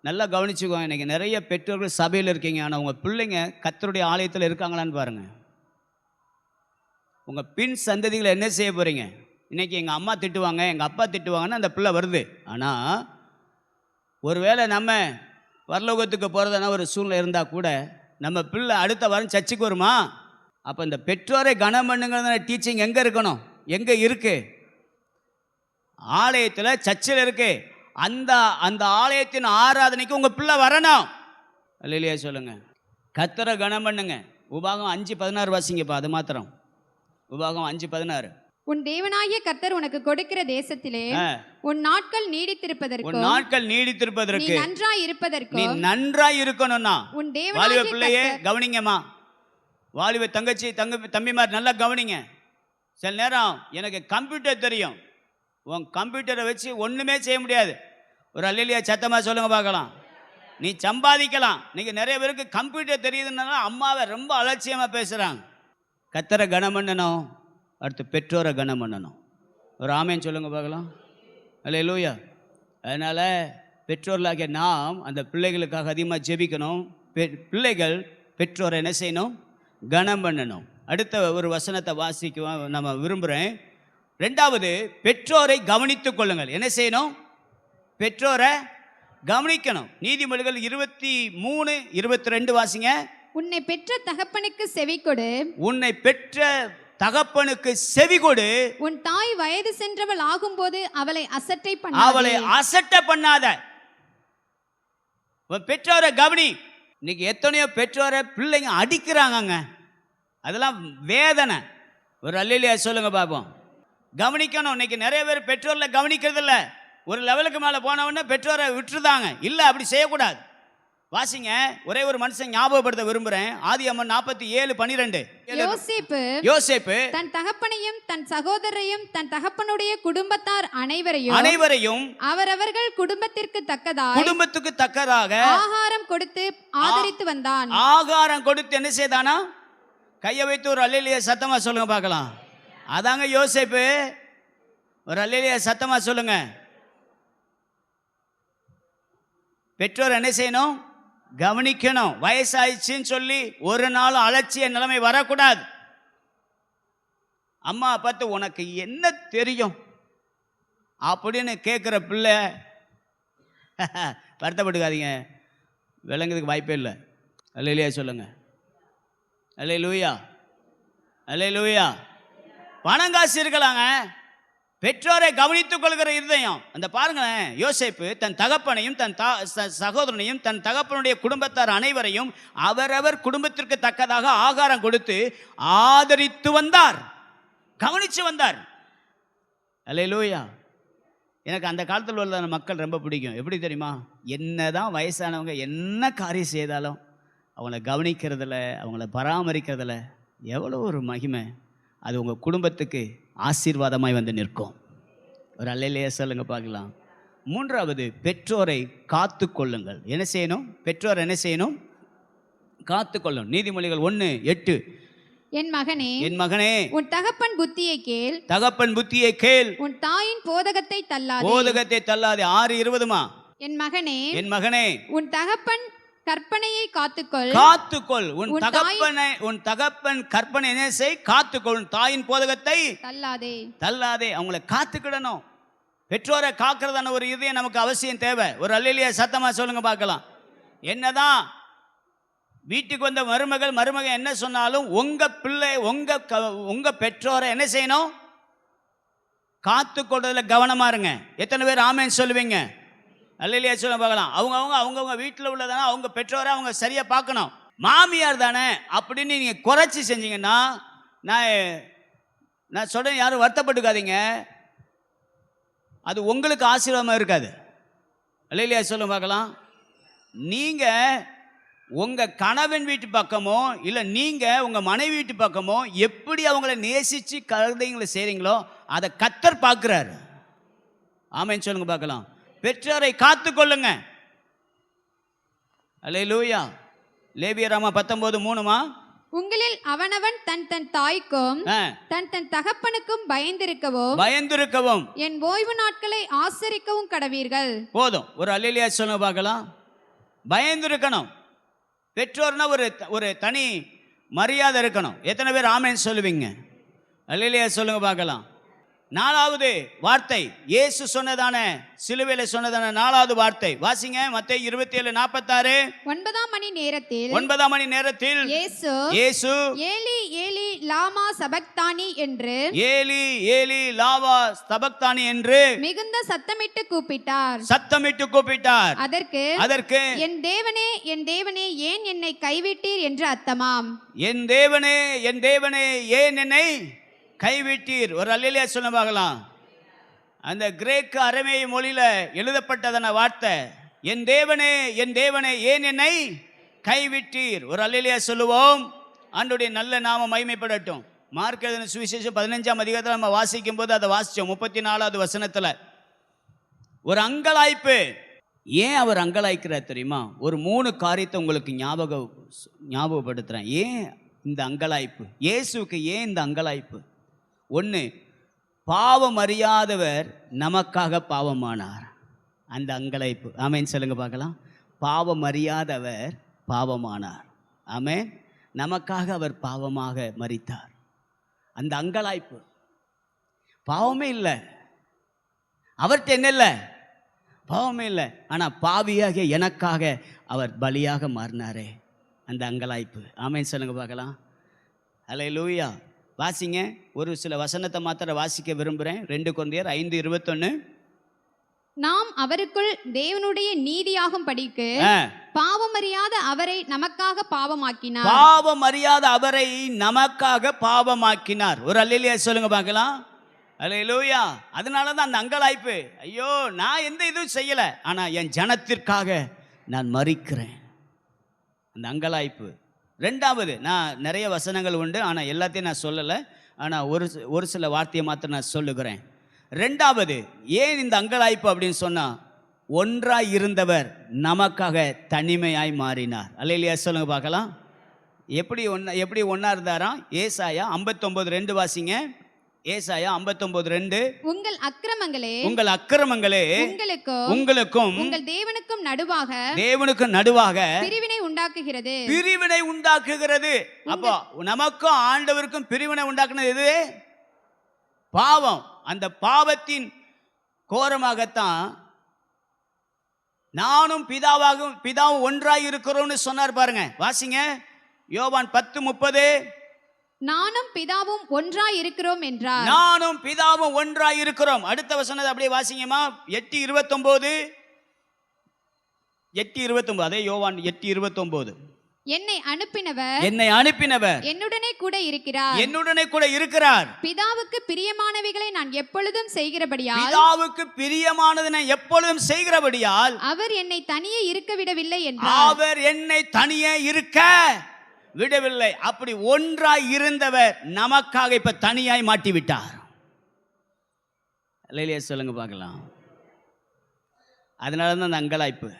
நல்லா கவனிச்சுக்கோங்க. இன்னைக்கு நிறைய பெற்றோர்கள் சபையில் இருக்கீங்க, ஆனால் உங்கள் பிள்ளைங்க கர்த்தருடைய ஆலயத்தில் இருக்காங்களான்னு பாருங்கள். உங்கள் பின் சந்ததிகளை என்ன செய்ய போகிறீங்க? இன்றைக்கி எங்கள் அம்மா திட்டுவாங்க, எங்கள் அப்பா திட்டுவாங்கன்னு அந்த பிள்ளை வருது. ஆனால் ஒருவேளை நம்ம பரலோகத்துக்கு போகிறதான ஒரு சூழ்நிலை இருந்தால் கூட நம்ம பிள்ளை அடுத்த வாரம் சர்ச்சுக்கு வருமா? அப்போ இந்த பெற்றோரை கனம் பண்ணுங்கிறதான டீச்சிங் எங்கே இருக்கணும்? எங்கே இருக்குது? ஆலயத்தில், சர்ச்சில் இருக்கு. அந்த அந்த ஆலயத்தின் ஆராதனைக்கு உங்கள் பிள்ளை வரணும். அல்லேலூயா சொல்லுங்க. கர்த்தரை கனம் பண்ணுங்க. உபாகம் 5:16 வாசிங்கப்பா, அது மாத்திரம். உபாகம் 5:16. உன் தேவனாகிய கர்த்தர் உனக்கு கொடுக்கிற தேசத்திலே உன் நாட்கள் நீடித்திருப்பதற்கு, உன் நாட்கள் நீடித்திருப்பதற்கு, நீ நன்றாய் இருப்பதற்கு, நீ நன்றாய் இருக்கணும்னா. உன் வாலிப தேவனாகிய பிள்ளையே கவனிங்கம்மா, வாலிப தங்கச்சி தம்பிமார் நல்லா கவனிங்க. சில நேரம் எனக்கு கம்ப்யூட்டர் தெரியும், உன் கம்ப்யூட்டரை வச்சு ஒன்றுமே செய்ய முடியாது. ஒரு அல்லேலூயா சத்தமாக சொல்லுங்க பார்க்கலாம். நீ சம்பாதிக்கலாம். நீங்கள் நிறைய பேருக்கு கம்ப்யூட்டர் தெரியுதுனால அம்மாவை ரொம்ப அலட்சியமாக பேசுகிறாங்க. கர்த்தரை கனம் பண்ணணும், அடுத்து பெற்றோரை கனம் பண்ணணும். ஒரு ஆமென் சொல்லுங்க பார்க்கலாம். அல்லேலூயா. அதனால் பெற்றோர்களாகிய நாம் அந்த பிள்ளைகளுக்காக அதிகமாக ஜெபிக்கணும். பிள்ளைகள் பெற்றோரை என்ன செய்யணும்? கனம் பண்ணணும். அடுத்த ஒரு வசனத்தை வாசிக்க நம்ம விரும்புகிறேன். 2வது, பெற்றோரை கவனித்துக் கொள்ளுங்கள். என்ன செய்யணும்? பெற்றோரை கவனிக்கணும். நீதிமொழிகள் 23:22 வாசிங்க. உன்னை பெற்ற தகப்பனுக்கு செவி கொடு, உன்னை பெற்ற தகப்பனுக்கு செவி கொடு, உன் தாய் வயது சென்றவள் ஆகும்போது அவளை அசட்டை பண்ணாதே. அவளை அசட்டை பண்ணாத. பெற்றோரை கவனி. இன்னைக்கு எத்தனையோ பெற்றோரை பிள்ளைங்க அடிக்கிறாங்கங்க, அதெல்லாம் வேதனை. ஒரு அல்லேலூயா சொல்லுங்க பாப்போம். கவனிக்கணும். இன்னைக்கு நிறைய பேர் பெற்றோரில் கவனிக்கிறது இல்லை. ஒரு லெவலுக்கு மேலே போனவொடனே பெற்றோரை விட்டுருதாங்க. இல்லை, அப்படி செய்யக்கூடாது. வாசிங்க. ஒரே ஒரு மனுஷன் ஞாபகப்படுத்த விரும்புகிறேன். ஆதியாகமம் 47:12. யோசேப்பு தன் தகப்பனையும் தன் சகோதரரையும் தன் தகப்பனுடைய குடும்பத்தார் அனைவரையும் அவரவர்கள் குடும்பத்துக்கு தக்கதாக ஆகாரம் கொடுத்து ஆதரித்து வந்தான். ஆகாரம் கொடுத்து என்ன செய்தானா? கையை வைத்து ஒரு அல்லேலூயா சத்தமா சொல்லுங்க பார்க்கலாம். அதாங்க யோசேப்பு. ஒரு அல்லேலூயா சத்தமா சொல்லுங்க. பெற்றோர் என்ன செய்யணும்? கவனிக்கணும். வயசாயிடுச்சுன்னு சொல்லி ஒரு நாள் அலட்சிய நிலைமை வரக்கூடாது. அம்மா பார்த்து உனக்கு என்ன தெரியும் அப்படின்னு கேட்குற பிள்ளை வருத்தப்பட்டுக்காதீங்க, விளங்குறதுக்கு வாய்ப்பே இல்லை. அல்லேலூயா சொல்லுங்க. அல்லேலூயா, அல்லேலூயா. பணம் காசு இருக்கலாங்க, பெற்றோரை கவனித்துக் கொள்கிற இருதயம். அந்த பாருங்களேன், யோசேப்பு தன் தகப்பனையும் தன் சகோதரனையும் தன் தகப்பனுடைய குடும்பத்தார் அனைவரையும் அவரவர் குடும்பத்திற்கு தக்கதாக ஆகாரம் கொடுத்து ஆதரித்து வந்தார், கவனிச்சு வந்தார். அல்லேலூயா. எனக்கு அந்த காலத்தில் உள்ள மக்கள் ரொம்ப பிடிக்கும். எப்படி தெரியுமா? என்னதான் வயசானவங்க என்ன காரியம் செய்தாலும் அவங்கள கவனிக்கிறதுல, அவங்கள பராமரிக்கிறதுல எவ்வளோ ஒரு மகிமை. அது உங்கள் குடும்பத்துக்கு ஆசீர்வாதமாய் வந்து நிற்கும். ஒரு அல்லேலூயா சொல்லுங்க பார்க்கலாம். மூன்றாவது, பெற்றோரை காத்து கொள்ளுங்கள். என்ன செய்யணும்? பெற்றோர் என்ன செய்யணும்? காத்து கொள்ளணும். நீதிமொழிகள் 1:8. என் மகனே, என் மகனே, உன் தகப்பன் புத்தியை கேள், தகப்பன் புத்தியை கேள், உன் தாயின் போதகத்தை தள்ளாதே, போதகத்தை தள்ளாதே. 6:20. என் மகனே, என் மகனே, உன் தகப்பன் கற்பனையை காத்துக்கொள், காத்துக்கொள். உன் தகப்பன் கற்பனை என்ன செய்? காத்துக்கொள். தாயின் போதகத்தை தள்ளாதே, தள்ளாதே. அவங்கள காத்துக்கிடணும். பெற்றோரை காக்கிறதான ஒரு இதயம் நமக்கு அவசியம் தேவை. ஒரு அல்லேலூயா சத்தமா சொல்லுங்க பார்க்கலாம். என்னதான் வீட்டுக்கு வந்த மருமகன் என்ன சொன்னாலும் உங்க பிள்ளை உங்க பெற்றோரை என்ன செய்யணும்? காத்துக்கொள்றதுல கவனமா இருங்க. எத்தனை பேர் ஆமென் சொல்லுவீங்க? அல்லேலூயா சொல்ல பார்க்கலாம். அவங்கவுங்க வீட்டில் உள்ளதானே அவங்க பெற்றோரை அவங்க சரியா பார்க்கணும். மாமியார் தானே அப்படின்னு நீங்க குறைச்சி செஞ்சீங்கன்னா, நான் சொல்றேன், யாரும் வருத்தப்பட்டுக்காதீங்க, அது உங்களுக்கு ஆசீர்வாதமா இருக்காது. அல்லேலூயா சொல்ல பார்க்கலாம். நீங்க உங்க கணவன் வீட்டு பக்கமோ இல்லை நீங்க உங்க மனைவி வீட்டு பக்கமோ எப்படி அவங்கள நேசிச்சு கருதைங்களை செய்றீங்களோ அதை கர்த்தர் பார்க்கிறாரு. ஆமென் சொல்லுங்க பார்க்கலாம். பெற்றோரை காத்து கொள்ளுங்க. அல்லேலூயா. லேவியராமா 19:3. உங்களில் அவனவன் தன் தன் தாய்க்கும் தன் தன் தகப்பனுக்கும் பயந்திருக்கவும் என் ஓய்வு நாட்களை ஆசரிக்கவும் கடவீர்கள். போதும். ஒரு அல்லேலூயா சொல்லுங்க பார்க்கலாம். பயந்திருக்கணும். பெற்றோர்னா ஒரு தனி மரியாதை இருக்கணும். எத்தனை பேர் ஆமென் சொல்லுவீங்க? அல்லேலூயா சொல்லுங்க பார்க்கலாம். 4வது வார்த்தை, இயேசு சொன்னதான, சிலுவையில சொன்னதான 4வது வார்த்தை வாசிங்க. மத்தேயு 27:46. 9ஆம் மணி நேரத்தில் இயேசு ஏலி ஏலி லாமா சபக்தானி என்று மிகுந்த சத்தமிட்டு கூப்பிட்டார். அதற்கு என் தேவனே ஏன் என்னை கைவிட்டீர் என்று அர்த்தமாம். என் தேவனே ஏன் என்னை கைவிட்டீர். ஒரு அல்லேலூயா சொல்ல பார்க்கலாம். அந்த கிரேக்க அரமேய மொழியில எழுதப்பட்டதான வார்த்தை, என் தேவனே ஏன் என்னை கைவிட்டீர். ஒரு அல்லேலூயா சொல்லுவோம். ஆண்டவருடைய நல்ல நாமம் மகிமைப்படட்டும். மார்க் எழுதின சுவிசேஷம் 15ஆம் அதிகாரத்தில் நம்ம வாசிக்கும் போது அதை வாசிச்சோம். 34வது வசனத்துல ஒரு அங்கலாய்ப்பு. ஏன் அவர் அங்கலாய்க்கிறார் தெரியுமா? ஒரு 3 காரியத்தை உங்களுக்கு ஞாபகப்படுத்துறேன். ஏன் இந்த அங்கலாய்ப்பு? இயேசுக்கு ஏன் இந்த அங்கலாய்ப்பு? 1, பாவம் அறியாதவர் நமக்காக பாவமானார். அந்த அங்கலாய்ப்பு. ஆமென் சொல்லுங்க பார்க்கலாம். பாவம் அறியாதவர் பாவமானார். ஆமென். நமக்காக அவர் பாவமாக மரித்தார். அந்த அங்கலாய்ப்பு. பாவமே இல்லை, அவர்கிட்ட என்ன இல்லை? பாவமே இல்லை. ஆனால் பாவியாக எனக்காக அவர் பலியாக மாறினாரே, அந்த அங்கலாய்ப்பு. ஆமென் சொல்லுங்க பார்க்கலாம். அல்லேலூயா. வாசிங்க. ஒரு சில வசனத்தை மாத்திர வாசிக்க விரும்புகிறேன். 2 கொரிந்தியர் 5:21. நாம் அவருக்குள் தேவனுடைய நீதியாகும் படிக்கு பாவமறியாத அவரை நமக்காக பாவமாக்கினார். ஒரு அல்லேலூயா சொல்லுங்க பார்க்கலாம். அல்லேலூயா. அதனால தான் அந்த அங்கலாய்ப்பு. ஐயோ, நான் எந்த இதுவும் செய்யல, ஆனா என் ஜனத்திற்காக நான் மரிக்கிறேன். அந்த அங்கலாய்ப்பு. 2வது, நான் நிறைய வசனங்கள் உண்டு, ஆனால் எல்லாத்தையும் நான் சொல்லலை. ஆனால் ஒரு சில வார்த்தையை மாத்திரம் நான் சொல்லுகிறேன். 2வது, ஏன் இந்த அங்கலாய்ப்பு அப்படின்னு சொன்னால், ஒன்றாய் இருந்தவர் நமக்காக தனிமையாய் மாறினார். அல்லேலூயா சொல்லுங்க பார்க்கலாம். எப்படி ஒன்றா இருந்தாராம்? ஏசாயா 59:2 வாசிங்க. ஏசாயா 59:2. உங்கள் அக்கிரமங்களே உங்களுக்கும் உங்கள் தேவனுக்கும் நடுவாக பிரிவினை உண்டாக்குகிறது. அப்போ நமக்கும் ஆண்டவருக்கும் பிரிவினை உண்டாக்குனது எது? பாவம். அந்த பாவத்தின் கோரமாகத்தான் நானும் பிதாவும் ஒன்றாய் இருக்கிறோம்னு சொன்னார் பாருங்க. வாசிங்க. யோவான் 10:30. நானும் பிதாவும் ஒன்றாய் இருக்கிறோம் என்றார். நானும் பிதாவும் ஒன்றாய் இருக்கிறோம். அடுத்த வசனத்தை அப்படியே வாசிங்கம்மா. 8:29. 8:29. அதே யோவான் 8:29. என்னை அனுப்பினவர் என்னுடனே கூட இருக்கிறார். பிதாவுக்கு பிரியமானவைகளை நான் எப்பொழுதும் செய்கிறபடியால் அவர் என்னை தனியே இருக்க விடவில்லை என்றார். அப்படி ஒன்றாய் இருந்தவர் நமக்காக இப்ப தனியாய் மாட்டி விட்டார். அல்லேலூயா சொல்லுங்க பார்க்கலாம். அதனால தான் அந்த அங்கலாய்ப்பு.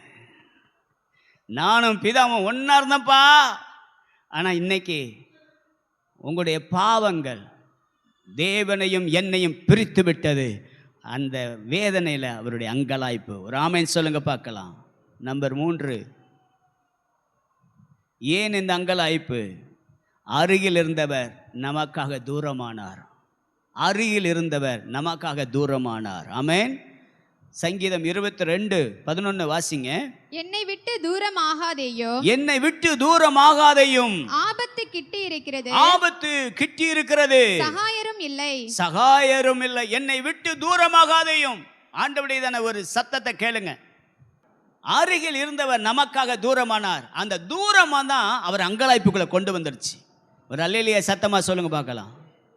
நானும் பிதாவும் ஒன்னா இருந்தப்பா, ஆனா இன்னைக்கு உங்களுடைய பாவங்கள் தேவனையும் என்னையும் பிரித்து விட்டது. அந்த வேதனையில அவருடைய அங்கலாய்ப்பு. ஒரு ஆமென் சொல்லுங்க பார்க்கலாம். நம்பர் 3, ஏன் இந்த அங்கலாய்ப்பு? அருகில் இருந்தவர் நமக்காக தூரமானார். ஆமென். சங்கீதம் 22:11 வாசிங்க. என்னை விட்டு தூரமாகாதேயும், ஆபத்து கிட்டி இருக்கிறது, சகாயரும் இல்லை. என்னை விட்டு தூரமாகாதேயும். ஆண்டவருடையதான ஒரு சத்தத்தை கேளுங்க. அருகில் இருந்தவர் நமக்காக தூரமானார். அந்த தூரமா தான் அவர் அங்கலாய்ப்புக்குள்ள கொண்டு வந்துருச்சு. ஒரு அல்லேலூயா சத்தமா சொல்லுங்க பார்க்கலாம்.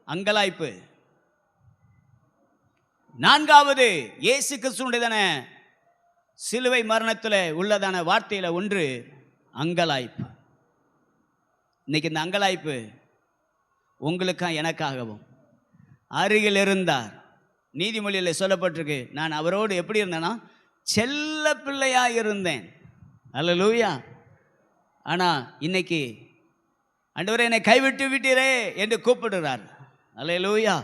அங்கலாய்ப்பு. 4வது, இயேசு கிறிஸ்துவுடையதான சிலுவை மரணத்தில் உள்ளதான வார்த்தையில ஒன்று அங்கலாய்ப்பு. இன்னைக்கு இந்த அங்கலாய்ப்பு உங்களுக்காக எனக்காகவும் அருகில் இருந்தார். நீதிமொழியில் சொல்லப்பட்டிருக்கு, நான் அவரோடு எப்படி இருந்தேன்னா செல்ல பிள்ளையா இருந்தேன். அல்லேலூயா. ஆனா இன்னைக்கு ஆண்டவரே என்னை கைவிட்டு விட்டீரே என்று கூப்பிடுறார். அல்லேலூயா.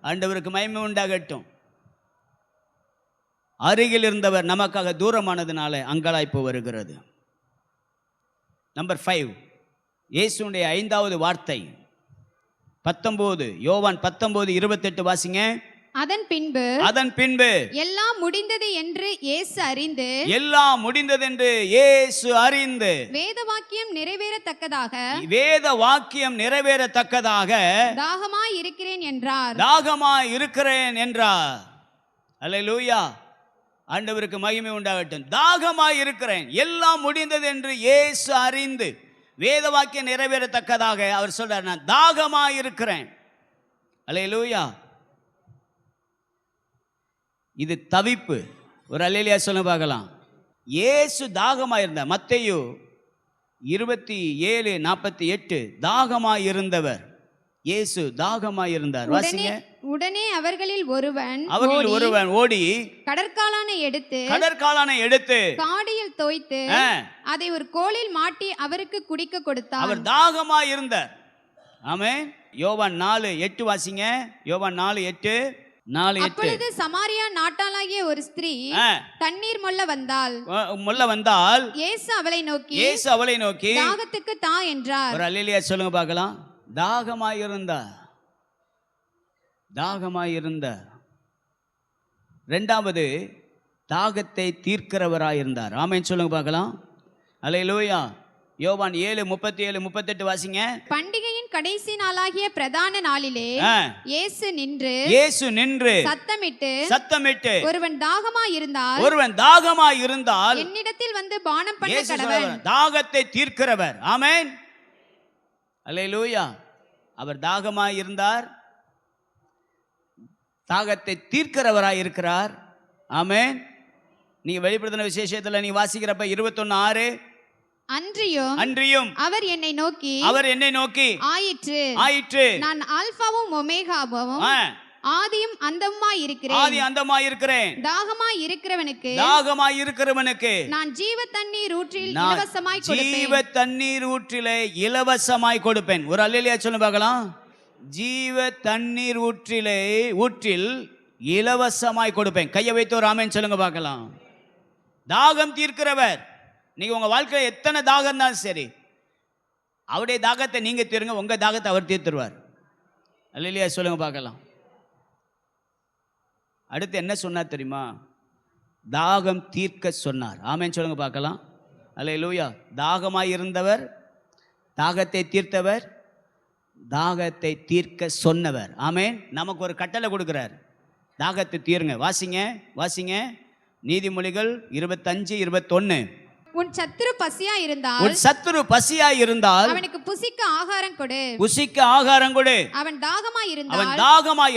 ஆண்டவருக்கு மகிமை உண்டாகட்டும். அருகில் இருந்தவர் நமக்காக தூரமானதுனால அங்கலாய்ப்பு வருகிறது. நம்பர் 5, இயேசுடைய 5வது வார்த்தை 19, யோவான் 19:28 வாசிங்க. அதன் பின்பு எல்லாம் முடிந்தது என்று இயேசு அறிந்து வேத வாக்கியம் நிறைவேறத்தக்கதாக தாகமாய் இருக்கிறேன் என்றார். அல்லேலூயா. ஆண்டவருக்கு மகிமை உண்டாகட்டும். தாகமாய் இருக்கிறேன். எல்லாம் முடிந்தது என்று இயேசு அறிந்து வேத வாக்கியம் நிறைவேறத்தக்கதாக அவர் சொல்றார், நான் தாகமாய் இருக்கிறேன். அல்லேலூயா. இது தவிப்பு. ஒரு அல்லேலூயா சொல்ல பார்க்கலாம். இயேசு தாகமாய் இருந்தார். மத்தேயு 27:48 தாகமாய் இருந்தவர் இயேசு தாகமாய் இருந்தார். வாசிங்க. உடனே அவர்களில் ஒருவன் ஓடி கடற்காலானை எடுத்து காடியில் தோய்த்து அதை ஒரு கோலில் மாட்டி அவருக்கு குடிக்க கொடுத்தார். அவர் தாகமாய் இருந்தார். ஆமென். யோவான் 4:8 வாசிங்க. யோவான் 4:8. அப்பொழுது சமாரியா நாட்டாளாகிய ஒரு ஸ்திரீ தண்ணீர் மொள்ள வந்தால் இயேசு அவளை நோக்கி தாகத்துக்கு தா என்றார். ஒரு அல்லேலூயா சொல்லுங்க பார்க்கலாம். தாகமாய் இருந்தார். 2வது, தாகத்தை தீர்க்கிறவராயிருந்தார். ஆமென் சொல்லுங்க பார்க்கலாம். அல்லேலூயா. யோவான் 7:37-38 வாசிங்க. பண்டிகையின் கடைசி நாளாகிய பிரதான நாளிலே இயேசு நின்று சத்தமிட்டு ஒருவன் தாகமாய் இருந்தால் என்னிடத்தில் வந்து பானம் பண்ண கடவன். தாகத்தை தீர்க்கிறவர். ஆமென். அல்லேலூயா. அவர் தாகமாய் இருந்தார், தாகத்தை தீர்க்கிறவராய் இருக்கிறார். ஆமென். நீங்க வெளிப்படுத்தின விசேஷத்துல நீ வாசிக்கிறப்ப 21:6 அன்றியும் அவர் என்னை நோக்கி ஆயிற்று நான் ஆல்பாவும் ஒமேகாவும் ஆதியும் அந்தமாய் இருக்கிறேன். தாகமாய் இருக்கிறவனுக்கு நான் ஜீவ தண்ணீர் ஊற்றிலே இலவசமாய் கொடுப்பேன். ஒரு அல்லேலூயா சொல்லுங்க பார்க்கலாம். ஜீவ தண்ணீர் ஊற்றில் இலவசமாய் கொடுப்பேன். கையை வைத்து ஒரு ஆமென் சொல்லுங்க பார்க்கலாம். தாகம் தீர்க்கிறவர். நீங்க உங்க வாழ்க்கையில எத்தனை தாகம் தான் சரி, அவருடைய தாகத்தை நீங்க தீருங்க, உங்க தாகத்தை அவர் தீர்த்துருவார். அல்லேலூயா சொல்லுங்க பார்க்கலாம். அடுத்து என்ன சொன்னார் தெரியுமா? தாகம் தீர்க்க சொன்னார். ஆமென் சொல்லுங்க பார்க்கலாம். அல்லேலூயா. தாகமாய் இருந்தவர், தாகத்தை தீர்த்தவர், தாகத்தை தீர்க்க சொன்னவர். ஆமென். நமக்கு ஒரு கட்டளை கொடுக்கிறார், தாகத்தை தீருங்க. வாசிங்க நீதிமொழிகள் 25:21. உன் சத்துரு பசியா இருந்தால், உன் சத்துரு பசியா இருந்தால் அவனுக்கு புசிக்க ஆகாரம் கொடு. புசிக்க ஆகாரம் கொடு. அவன் தாகமா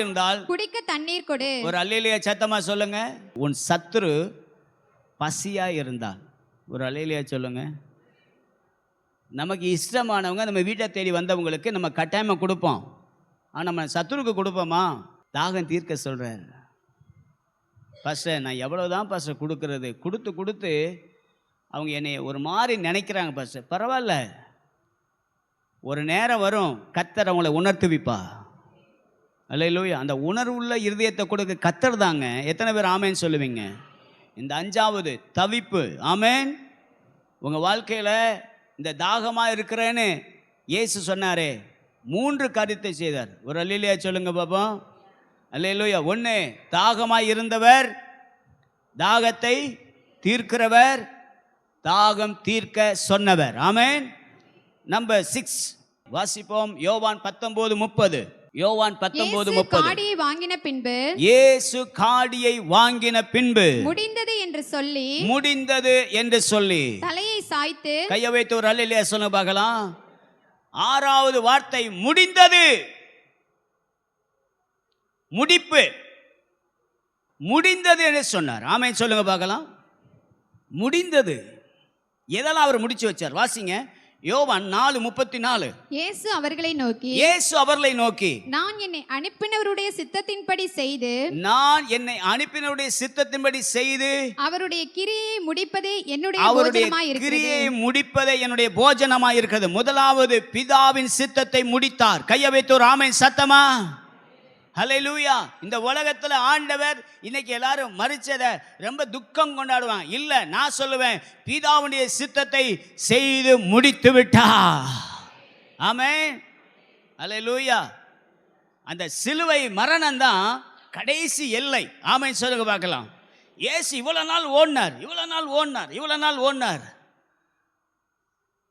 இருந்தால் குடிக்க தண்ணீர் கொடு. ஒரு அல்லேலூயா சத்தமா சொல்லுங்க. உன் சத்துரு பசியா இருந்தால், ஒரு அல்லேலூயா சொல்லுங்க. நமக்கு இஷ்டமானவங்க நம்ம வீட்டை தேடி வந்தவங்களுக்கு நம்ம கட்டாயமாக கொடுப்போம். ஆனால் நம்ம சத்துருக்கு கொடுப்போமா? தாகம் தீர்க்க சொல்கிறார். பாஸ்டர், நான் எவ்வளோதான் பாஸ்டர் கொடுக்கறது, கொடுத்து அவங்க என்னை ஒரு மாதிரி நினைக்கிறாங்க பாஸ்டர். பரவாயில்ல, ஒரு நேரம் வரும் கர்த்தர் அவங்கள உணர்த்துவிப்பா. அல்லேலூயா. அந்த உணர்வுள்ள இருதயத்தை கொடுக்க கர்த்தர் தாங்க. எத்தனை பேர் ஆமேன்னு சொல்லுவீங்க? இந்த 5வது தவிப்பு. ஆமேன். உங்கள் வாழ்க்கையில் இந்த தாகமாக இருக்கிறேன்னு இயேசு சொன்னாரே, 3 காரியத்தை செய்தார். ஒரு அல்லேலூயா சொல்லுங்க பாப்போம். அல்லேலூயா. 1, தாகமாக இருந்தவர், தாகத்தை தீர்க்கிறவர், தாகம் தீர்க்க சொன்னவர். ஆமென். நம்பர் 6 வாசிப்போம். யோவான் 19:30. யோவான் 19:30. காடியை வாங்கின பின்பு, இயேசு காடியை வாங்கின பின்பு முடிந்தது என்று சொல்லி தலையை சாய்த்து, கையை வைத்து ஒரு அல்லேலூயா சொல்லுங்க பார்க்கலாம். 6வது வார்த்தை முடிந்தது. முடிப்பு. முடிந்தது என்று சொன்னார். ஆமென் சொல்லுங்க பார்க்கலாம். முடிந்தது. எதெல்லாம் அவர் முடிச்சு வச்சார்? வாசிங்க யோவான் 4:34. இயேசு அவர்களை நோக்கி, நான் என்னை அனுப்பினவருடைய சித்தத்தின்படி செய்து அவருடைய கிரியை முடிப்பதே என்னுடைய போஜனமாய் இருக்கிறது. முதலாவது பிதாவின் சித்தத்தை முடித்தார். கையை வைத்து ஒரு ஆமென் சத்தமா. ஹல்லேலூயா. இந்த உலகத்தில் ஆண்டவர் இன்னைக்கு எல்லாரும் மரிச்சதை ரொம்ப துக்கம் கொண்டாடுவாங்க. இல்லை, நான் சொல்லுவேன், பிதாவுடைய சித்தத்தை செய்து முடித்து விட்டார். ஆமென். ஹல்லேலூயா. அந்த சிலுவை மரணம் தான் கடைசி எல்லை. ஆமென் சொல்லுங்க பார்க்கலாம். இயேசு இவ்வளவு நாள் ஓடினார்.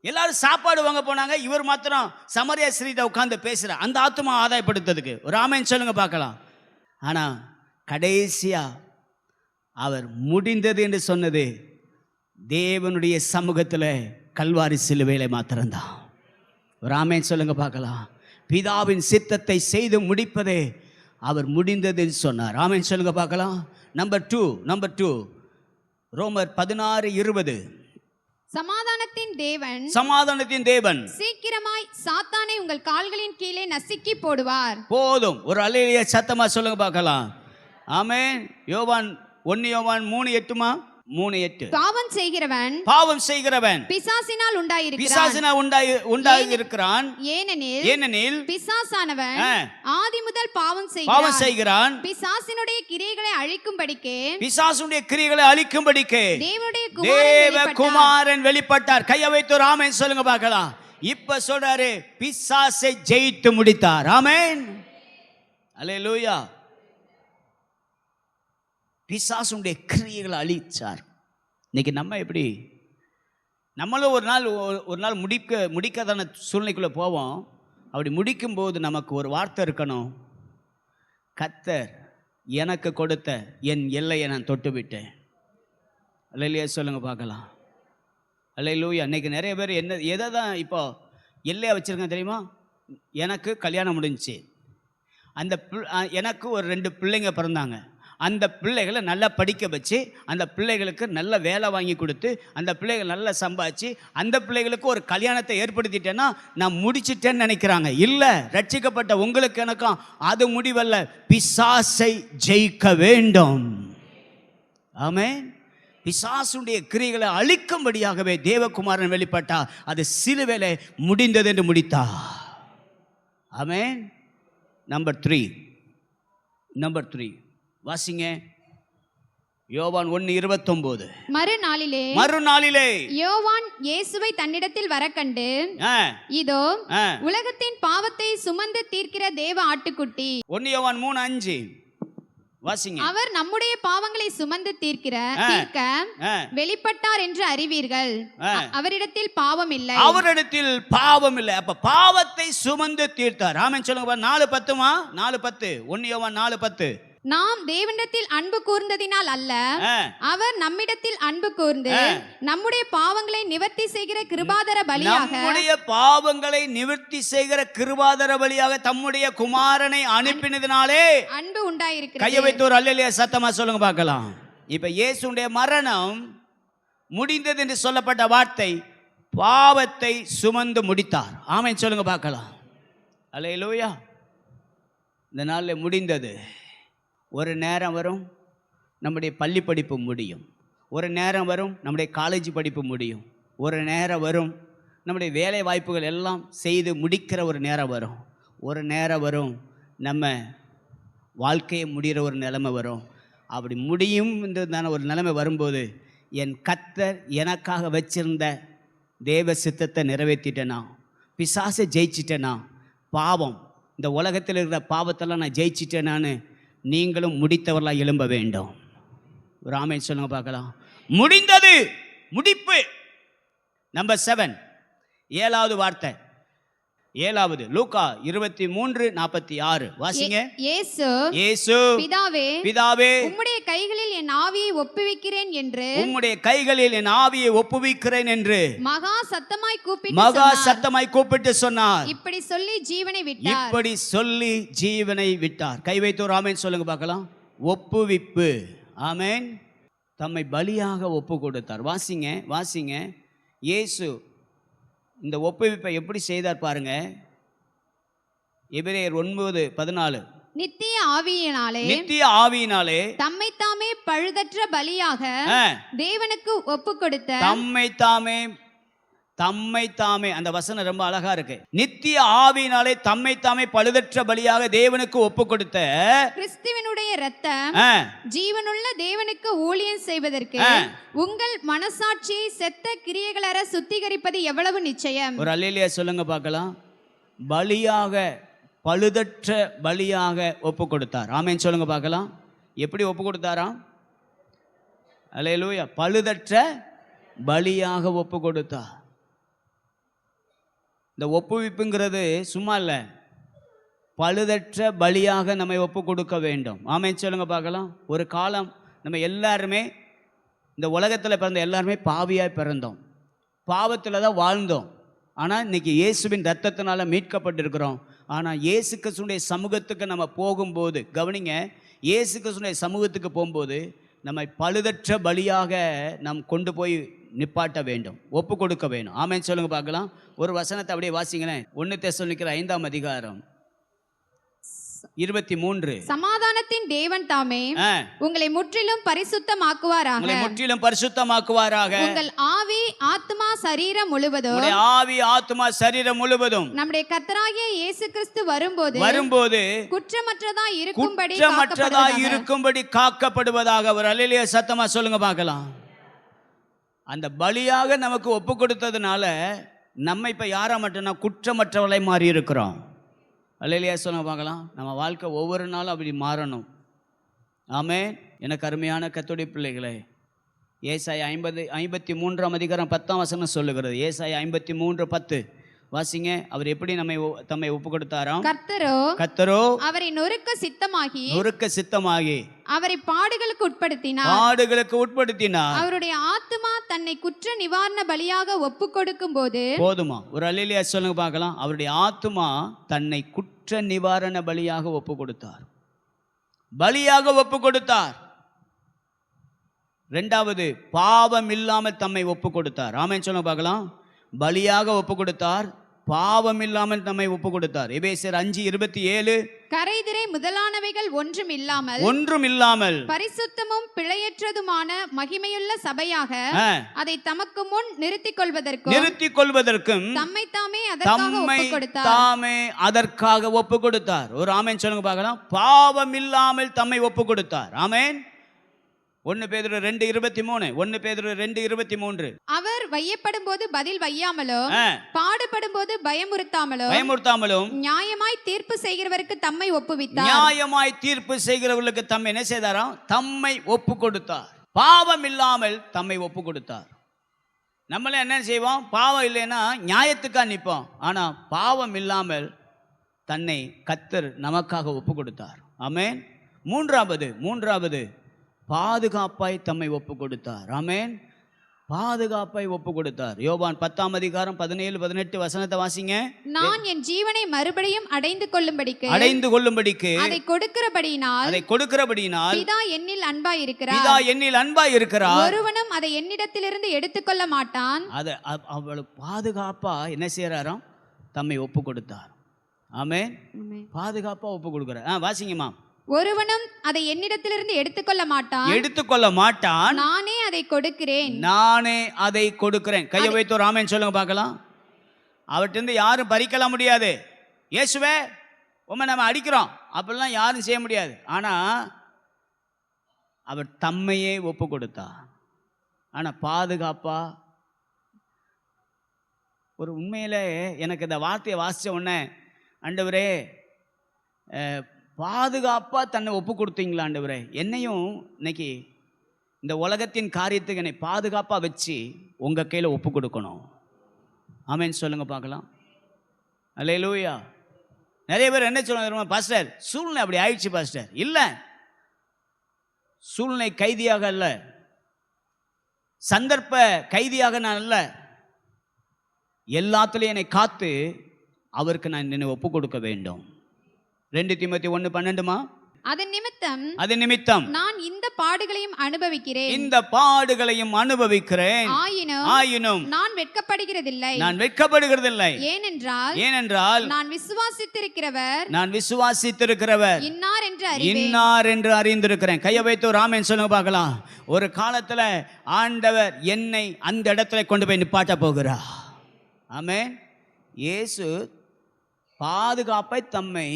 எல்லாரும் சாப்பாடு வாங்க போனாங்க, இவர் மாத்திரம் சமரியா ஸ்திரீட்ட உட்கார்ந்து பேசுற அந்த ஆத்துமா ஆதாயப்படுத்துறதுக்கு. ஒரு ஆமென் சொல்லுங்க பார்க்கலாம். ஆனா கடைசியா அவர் முடிந்தது என்று சொன்னது தேவனுடைய சமூகத்தில் கல்வாரி சிலுவையில மாத்திரம்தான். ஒரு ஆமென் சொல்லுங்க பார்க்கலாம். பிதாவின் சித்தத்தை செய்து முடிப்பதே அவர் முடிந்தது என்று சொன்னார். ஆமென் சொல்லுங்க பார்க்கலாம். நம்பர் 2 ரோமர் 16:20. சமாதானத்தின் தேவன் சீக்கிரமாய் சாத்தானை உங்கள் கால்களின் கீழே நசுக்கி போடுவார். போதும். ஒரு அல்லேலூயா சத்தமா சொல்லுங்க பார்க்கலாம். ஆமென். யோவான் 1 யோவான் 3:8. 3:8. பாவம் செய்கிறவன் பிசாசினால் உண்டாயிருக்கிறான். ஏனெனில் பிசாசானவன் ஆதி முதல் பாவம் செய்கிறான். பிசாசினுடைய கிரியைகளை அழிக்கும்படிக்கு தேவகுமாரன் வெளிப்பட்டார். கையை வைத்து ஒரு ஆமென் சொல்லுங்க பார்க்கலாம். இப்ப சொல்றாரு, பிசாசை ஜெயித்து முடித்தார். ஆமென். அல்லேலூயா. பிசாசுடைய கிரியைகளை அழிச்சார். இன்னைக்கு நம்ம எப்படி, நம்மளும் ஒரு நாள் முடிக்காதான சூழ்நிலைக்குள்ளே போவோம். அப்படி முடிக்கும்போது நமக்கு ஒரு வார்த்தை இருக்கணும், கர்த்தர் எனக்கு கொடுத்த என் எல்லையை நான் தொட்டு விட்டேன். அல்லேலூயா சொல்லுங்க பார்க்கலாம். அல்லேலூயா. இன்னைக்கு நிறைய பேர் எதை தான் இப்போ எல்லையாக வச்சுருக்காங்க தெரியுமா? எனக்கு கல்யாணம் முடிஞ்சிச்சு, எனக்கு ஒரு 2 பிள்ளைங்க பிறந்தாங்க, அந்த பிள்ளைகளை நல்லா படிக்க வச்சு, அந்த பிள்ளைகளுக்கு நல்ல வேலை வாங்கி கொடுத்து, அந்த பிள்ளைகள் நல்லா சம்பாதிச்சு, அந்த பிள்ளைகளுக்கு ஒரு கல்யாணத்தை ஏற்படுத்திட்டேன்னா நான் முடிச்சிட்டேன்னு நினைக்கிறாங்க. இல்லை, ரட்சிக்கப்பட்ட உங்களுக்கு எனக்கும் அது முடிவல்ல. பிசாசை ஜெயிக்க வேண்டும். ஆமென். பிசாசுடைய கிரியைகளை அழிக்கும்படியாகவே தேவகுமாரன் வெளிப்பட்டார். அது சிலுவையிலே முடிந்தது என்று முடித்தார். ஆமென். நம்பர் 3 வாசிங்க. யோவான் 1:29. மறுநாளிலே யோவான் இயேசுவை தன்னிடத்தில் வரக்கண்டு, இதோ உலகத்தின் பாவத்தை சுமந்து தீர்க்கிற தேவ ஆட்டுக்குட்டி. 1 யோவான் 3:5. வாசிங்க. அவர் நம்முடைய பாவங்களை சுமந்து தீர்க்க வெளிப்பட்டார் என்று அறிவீர்கள். அவரிடத்தில் பாவம் இல்லை. அவரிடத்தில் பாவம் இல்லை. அப்ப பாவத்தை சுமந்து தீர்த்தார். ஆமென் சொல்லுங்க. 4:10 4:10 1 யோவான் 4:10. நாம் தேவனிடத்தில் அன்பு கூர்ந்ததினால் அல்ல, அவர் நம்மிடத்தில் அன்பு கூர்ந்து நம்முடைய பாவங்களை நிவர்த்தி செய்கிற கிருபாதர பலியாக, நம்முடைய பாவங்களை நிவர்த்தி செய்கிற கிருபாதர பலியாக தம்முடைய குமாரனை அனுப்பினதினாலே அன்பு உண்டாயிருக்கிறது. கையை வைத்து ஒரு அல்லேலூயா சத்தமா சொல்லுங்க பார்க்கலாம். இப்ப இயேசுடைய மரணம் முடிந்தது என்று சொல்லப்பட்ட வார்த்தை பாவத்தை சுமந்து முடித்தார். ஆமென் சொல்லுங்க பார்க்கலாம். அல்லேலூயா. இந்த நாளில் முடிந்தது. ஒரு நேரம் வரும் நம்முடைய பள்ளி படிப்பு முடியும், ஒரு நேரம் வரும் நம்முடைய காலேஜ் படிப்பு முடியும், ஒரு நேரம் வரும் நம்முடைய வேலை வாய்ப்புகள் எல்லாம் செய்து முடிக்கிற ஒரு நேரம் வரும், ஒரு நேரம் வரும் நம்ம வாழ்க்கையை முடிகிற ஒரு நிலைமை வரும். அப்படி முடியும் என்றதான ஒரு நிலைமை வரும்போது என் கர்த்தர் எனக்காக வச்சிருந்த தேவ சித்தத்தை நிறைவேற்றிட்டேனா, பிசாசை ஜெயிச்சிட்டேனா, பாவம் இந்த உலகத்தில் இருக்கிற பாவத்தெல்லாம் நான் ஜெயிச்சிட்டேனான்னு நீங்களும் முடித்தவர்களாக எழும்ப வேண்டும். ஒரு ஆமென் சொல்லுங்க பார்க்கலாம். முடிந்தது, முடிப்பு. நம்பர் 7 7வது வார்த்தை. 7வது லூக்கா 23:46 வாசிங்க. இயேசு பிதாவே உம்முடைய கைகளில் என் ஆவியை ஒப்புவிக்கிறேன் என்று, உம்முடைய கைகளில் என் ஆவியை ஒப்புவிக்கிறேன் என்று மகா சத்தமாய் கூப்பிட்டு சொன்னார். இப்படி சொல்லி ஜீவனை விட்டார். இப்படி சொல்லி ஜீவனை விட்டார். கை வைத்து ஒரு ஆமென் சொல்லுங்க பார்க்கலாம். ஒப்புவிப்பு. ஆமென். தம்மை பலியாக ஒப்பு கொடுத்தார். வாசிங்க. இயேசு இந்த ஒப்புவிப்பை எப்படி செய்தார் பாருங்க. எபிரேயர் 9:14 நித்திய ஆவியினாலே தம்மை தாமே பழுதற்ற பலியாக தேவனுக்கு ஒப்பு கொடுத்த, தம்மை தாமே அந்த வசனம் ரொம்ப அழகா இருக்கு. நித்திய ஆவியினாலே தம்மை தாமே பழுதற்ற பலியாக தேவனுக்கு ஒப்பு கொடுத்த கிறிஸ்துவினுடைய இரத்தம் ஜீவனுள்ள தேவனுக்கு ஊழியம் செய்வதற்கு உங்கள் மனசாட்சியை செத்த கிரியைகளற சுத்திகரிப்பது எவ்வளவு நிச்சயம். ஒரு அல்லேலூயா சொல்லுங்க பார்க்கலாம். பலியாக, பழுதற்ற பலியாக ஒப்பு கொடுத்தார். ஆமென் சொல்லுங்க பார்க்கலாம். எப்படி ஒப்பு கொடுத்தாராம்? அல்லேலூயா. பழுதற்ற பலியாக ஒப்பு கொடுத்தார். இந்த ஒப்புவிப்புங்கிறது சும்மா இல்லை, பழுதற்ற பலியாக நம்மை ஒப்பு கொடுக்க வேண்டும். ஆமென் சொல்லுங்க பார்க்கலாம். ஒரு காலம் நம்ம எல்லாருமே இந்த உலகத்தில் பிறந்த எல்லாருமே பாவியாய் பிறந்தோம், பாவத்தில் தான் வாழ்ந்தோம். ஆனால் இன்னைக்கு இயேசுவின் ரத்தத்தினால மீட்கப்பட்டிருக்கிறோம். ஆனால் இயேசு கிறிஸ்துவினுடைய சமூகத்துக்கு நம்ம போகும்போது, கவனிங்க, இயேசு கிறிஸ்துவினுடைய சமூகத்துக்கு போகும்போது நம்மை பழுதற்ற பலியாக நாம் கொண்டு போய் நிப்பாட்ட வேண்டும், ஒப்பு கொடுக்க வேண்டும். ஆமென் சொல்லுங்க பார்க்கலாம். ஒரு வசனத்தை அப்படியே வாசிங்களேன். 1 தெசலோனிக்கர் 5:23. சமாதானத்தின் தேவன் தாமே உங்களை முற்றிலும் பரிசுத்தமாக்குவாராக. உங்கள் ஆவி ஆத்மா சரீரம் முழுவதும் நம்முடைய கர்த்தராகிய இயேசு கிறிஸ்து வரும்போது குற்றமற்றதாய் இருக்கும்படி காக்கப்படுவதாக. ஒரு அல்லேலூயா சத்தமா சொல்லுங்க பார்க்கலாம். அந்த பலியாக நமக்கு ஒப்பு கொடுத்ததுனால நம்ம இப்ப யாரா மட்டும்னா குற்றமற்றவளை மாறி இருக்கிறோம். அல்லேலூயா சொல்லுங்க பார்க்கலாம். நம்ம வாழ்க்கை ஒவ்வொரு நாளும் அப்படி மாறணும். ஆமென். எனக்கு அருமையான கர்த்தருடைய பிள்ளைகளே, ஏசாயா 53:10 சொல்லுகிறது. ஏசாயா 53:10 வாசிங்க. அவர் எப்படி தம்மை ஒப்பு கொடுத்தாராம்? கர்த்தரோ அவரை நொறுக்க சித்தமாகி அவரை பாடுகளுக்கு உட்படுத்தினார். அவருடைய ஆத்துமா தன்னை குற்ற நிவாரண பலியாக ஒப்பு கொடுக்கும் போது போதுமா? ஒரு அல்லேலூயா சொல்லுங்க பார்க்கலாம். அவருடைய ஆத்துமா தன்னை குற்ற நிவாரண பலியாக ஒப்பு கொடுத்தார். இரண்டாவது, பாவம் இல்லாமல் தம்மை ஒப்பு கொடுத்தார். ஆமென் சொல்லுங்க பார்க்கலாம். பலியாக ஒப்பு கொடுத்தார், பாவம் இல்லாமல் நம்மை ஒப்பு கொடுத்தார். எபேசியர் 5:27 கரைதிரை முதலானவைகள் ஒன்றும் இல்லாமல் பரிசுத்தமும் பிழையற்றதுமான மகிமையுள்ள சபையாக அதை தமக்கு முன் நிறுத்திக் கொள்வதற்கும் தம்மை தாமே அதற்காக ஒப்பு கொடுத்தார். ஒரு ஆமென் சொல்லுங்க பார்க்கலாம். பாவம் இல்லாமல் தம்மை ஒப்பு கொடுத்தார். ஆமென். 1 பேதுரு 2:23. 1 பேதுரு 2:23. அவர் வையப்படும் போது பதில் வையாமலும் பாடுபடும் போது பயமுறுத்தாமலும் நியாயமாய் தீர்ப்பு செய்கிறவருக்கு தம்மை ஒப்புவித்தார். நியாயமாய் தீர்ப்பு செய்கிறவர்களுக்கு தம்மை என்ன செய்தாராம்? தம்மை ஒப்பு கொடுத்தார். பாவம் இல்லாமல் தம்மை ஒப்பு கொடுத்தார். நம்மள என்ன செய்வோம்? பாவம் இல்லைன்னா நியாயத்துக்காக நிற்போம். ஆனா பாவம் இல்லாமல் தன்னை கர்த்தர் நமக்காக ஒப்பு கொடுத்தார். ஆமென். மூன்றாவது பாதுகாப்பாய் தம்மை ஒப்பு கொடுத்தார். ஆமென். பாதுகாப்பாய் ஒப்பு கொடுத்தார். யோவான் 10:17-18 வசனத்தை வாசிங்க. நான் என் ஜீவனை மறுபடியும் அடைந்து கொள்ளும்படிக்கு அதை கொடுக்கிறபடியினால் பிதா என்னில் அன்பாய் இருக்கிறார். ஒருவனும் அதை என்னிடத்திலிருந்து எடுத்துக்கொள்ள மாட்டான். அதை அவ்வளவு பாதுகாப்பா என்ன செய்யறாராம்? தம்மை ஒப்பு கொடுத்தார். ஆமென். பாதுகாப்பா ஒப்பு கொடுக்கிறார். வாசிங்கம்மா. ஒருவனும் அதை என்னிடத்திலிருந்து எடுத்துக்கொள்ள மாட்டான். நானே அதை கொடுக்கிறேன். கையை வைத்து ஒரு ஆமென் சொல்லுங்க பார்க்கலாம். அவர்கிட்ட யாரும் பறிக்கலாம் முடியாது. இயேசுவே உம்மை நம்ம அடிக்கிறோம் அப்படிலாம் யாரும் செய்ய முடியாது. ஆனா அவர் தம்மையே ஒப்பு கொடுத்தார். ஆனா பாதுகாப்பா ஒரு உண்மையிலே எனக்கு இந்த வார்த்தையை வாசித்த உடனே, ஆண்டவரே பாதுகாப்பாக தன்னை ஒப்பு கொடுத்தீங்களா ஆண்டவரே, என்னையும் இன்னைக்கு இந்த உலகத்தின் காரியத்துக்கு என்னை பாதுகாப்பாக வச்சு உங்கள் கையில் ஒப்பு கொடுக்கணும். ஆமென் சொல்லுங்க பார்க்கலாம். அல்லேலூயா. நிறைய பேர் என்ன சொல்லுவாங்க? பாஸ்டர் சூழ்நிலை அப்படி ஆயிடுச்சு பாஸ்டர். இல்லை, சூழ்நிலை கைதியாக அல்ல, சந்தர்ப்ப கைதியாக நான் அல்ல, எல்லாத்துலேயும் என்னை காத்து அவருக்கு நான் என்னை ஒப்பு கொடுக்க வேண்டும். 2 தீமோத்தேயு 1:12. அதன் நிமித்தம் நான் இந்த பாடுகளையும் அனுபவிக்கிறேன். ஆயினும் நான் வெட்கப்படுகிறதில்லை. ஏனென்றால் நான் விசுவாசித்திருக்கிறவர் இன்னார் என்று அறிந்திருக்கிறேன். கையை வைத்து ஒரு ஆமென் சொல்லுங்க பார்க்கலாம். ஒரு காலத்துல ஆண்டவர் என்னை அந்த இடத்துல கொண்டு போய் நிப்பாட்ட போகிறார். ஆமென். இயேசு பாதுகாப்பை தம்மை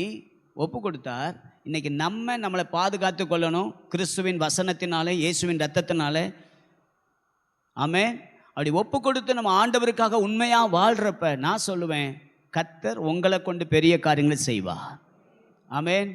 ஒப்பு கொடுத்தார். இன்னைக்கு நம்மளை பாதுகாத்து கொள்ளணும் கிறிஸ்துவின் வசனத்தினாலே, இயேசுவின் இரத்தத்தினாலே. ஆமென். அப்படி ஒப்பு கொடுத்து நம்ம ஆண்டவருக்காக உண்மையா வாழ்றப்ப நான் சொல்லுவேன், கர்த்தர் உங்களை கொண்டு பெரிய காரியங்களை செய்வார். ஆமென்.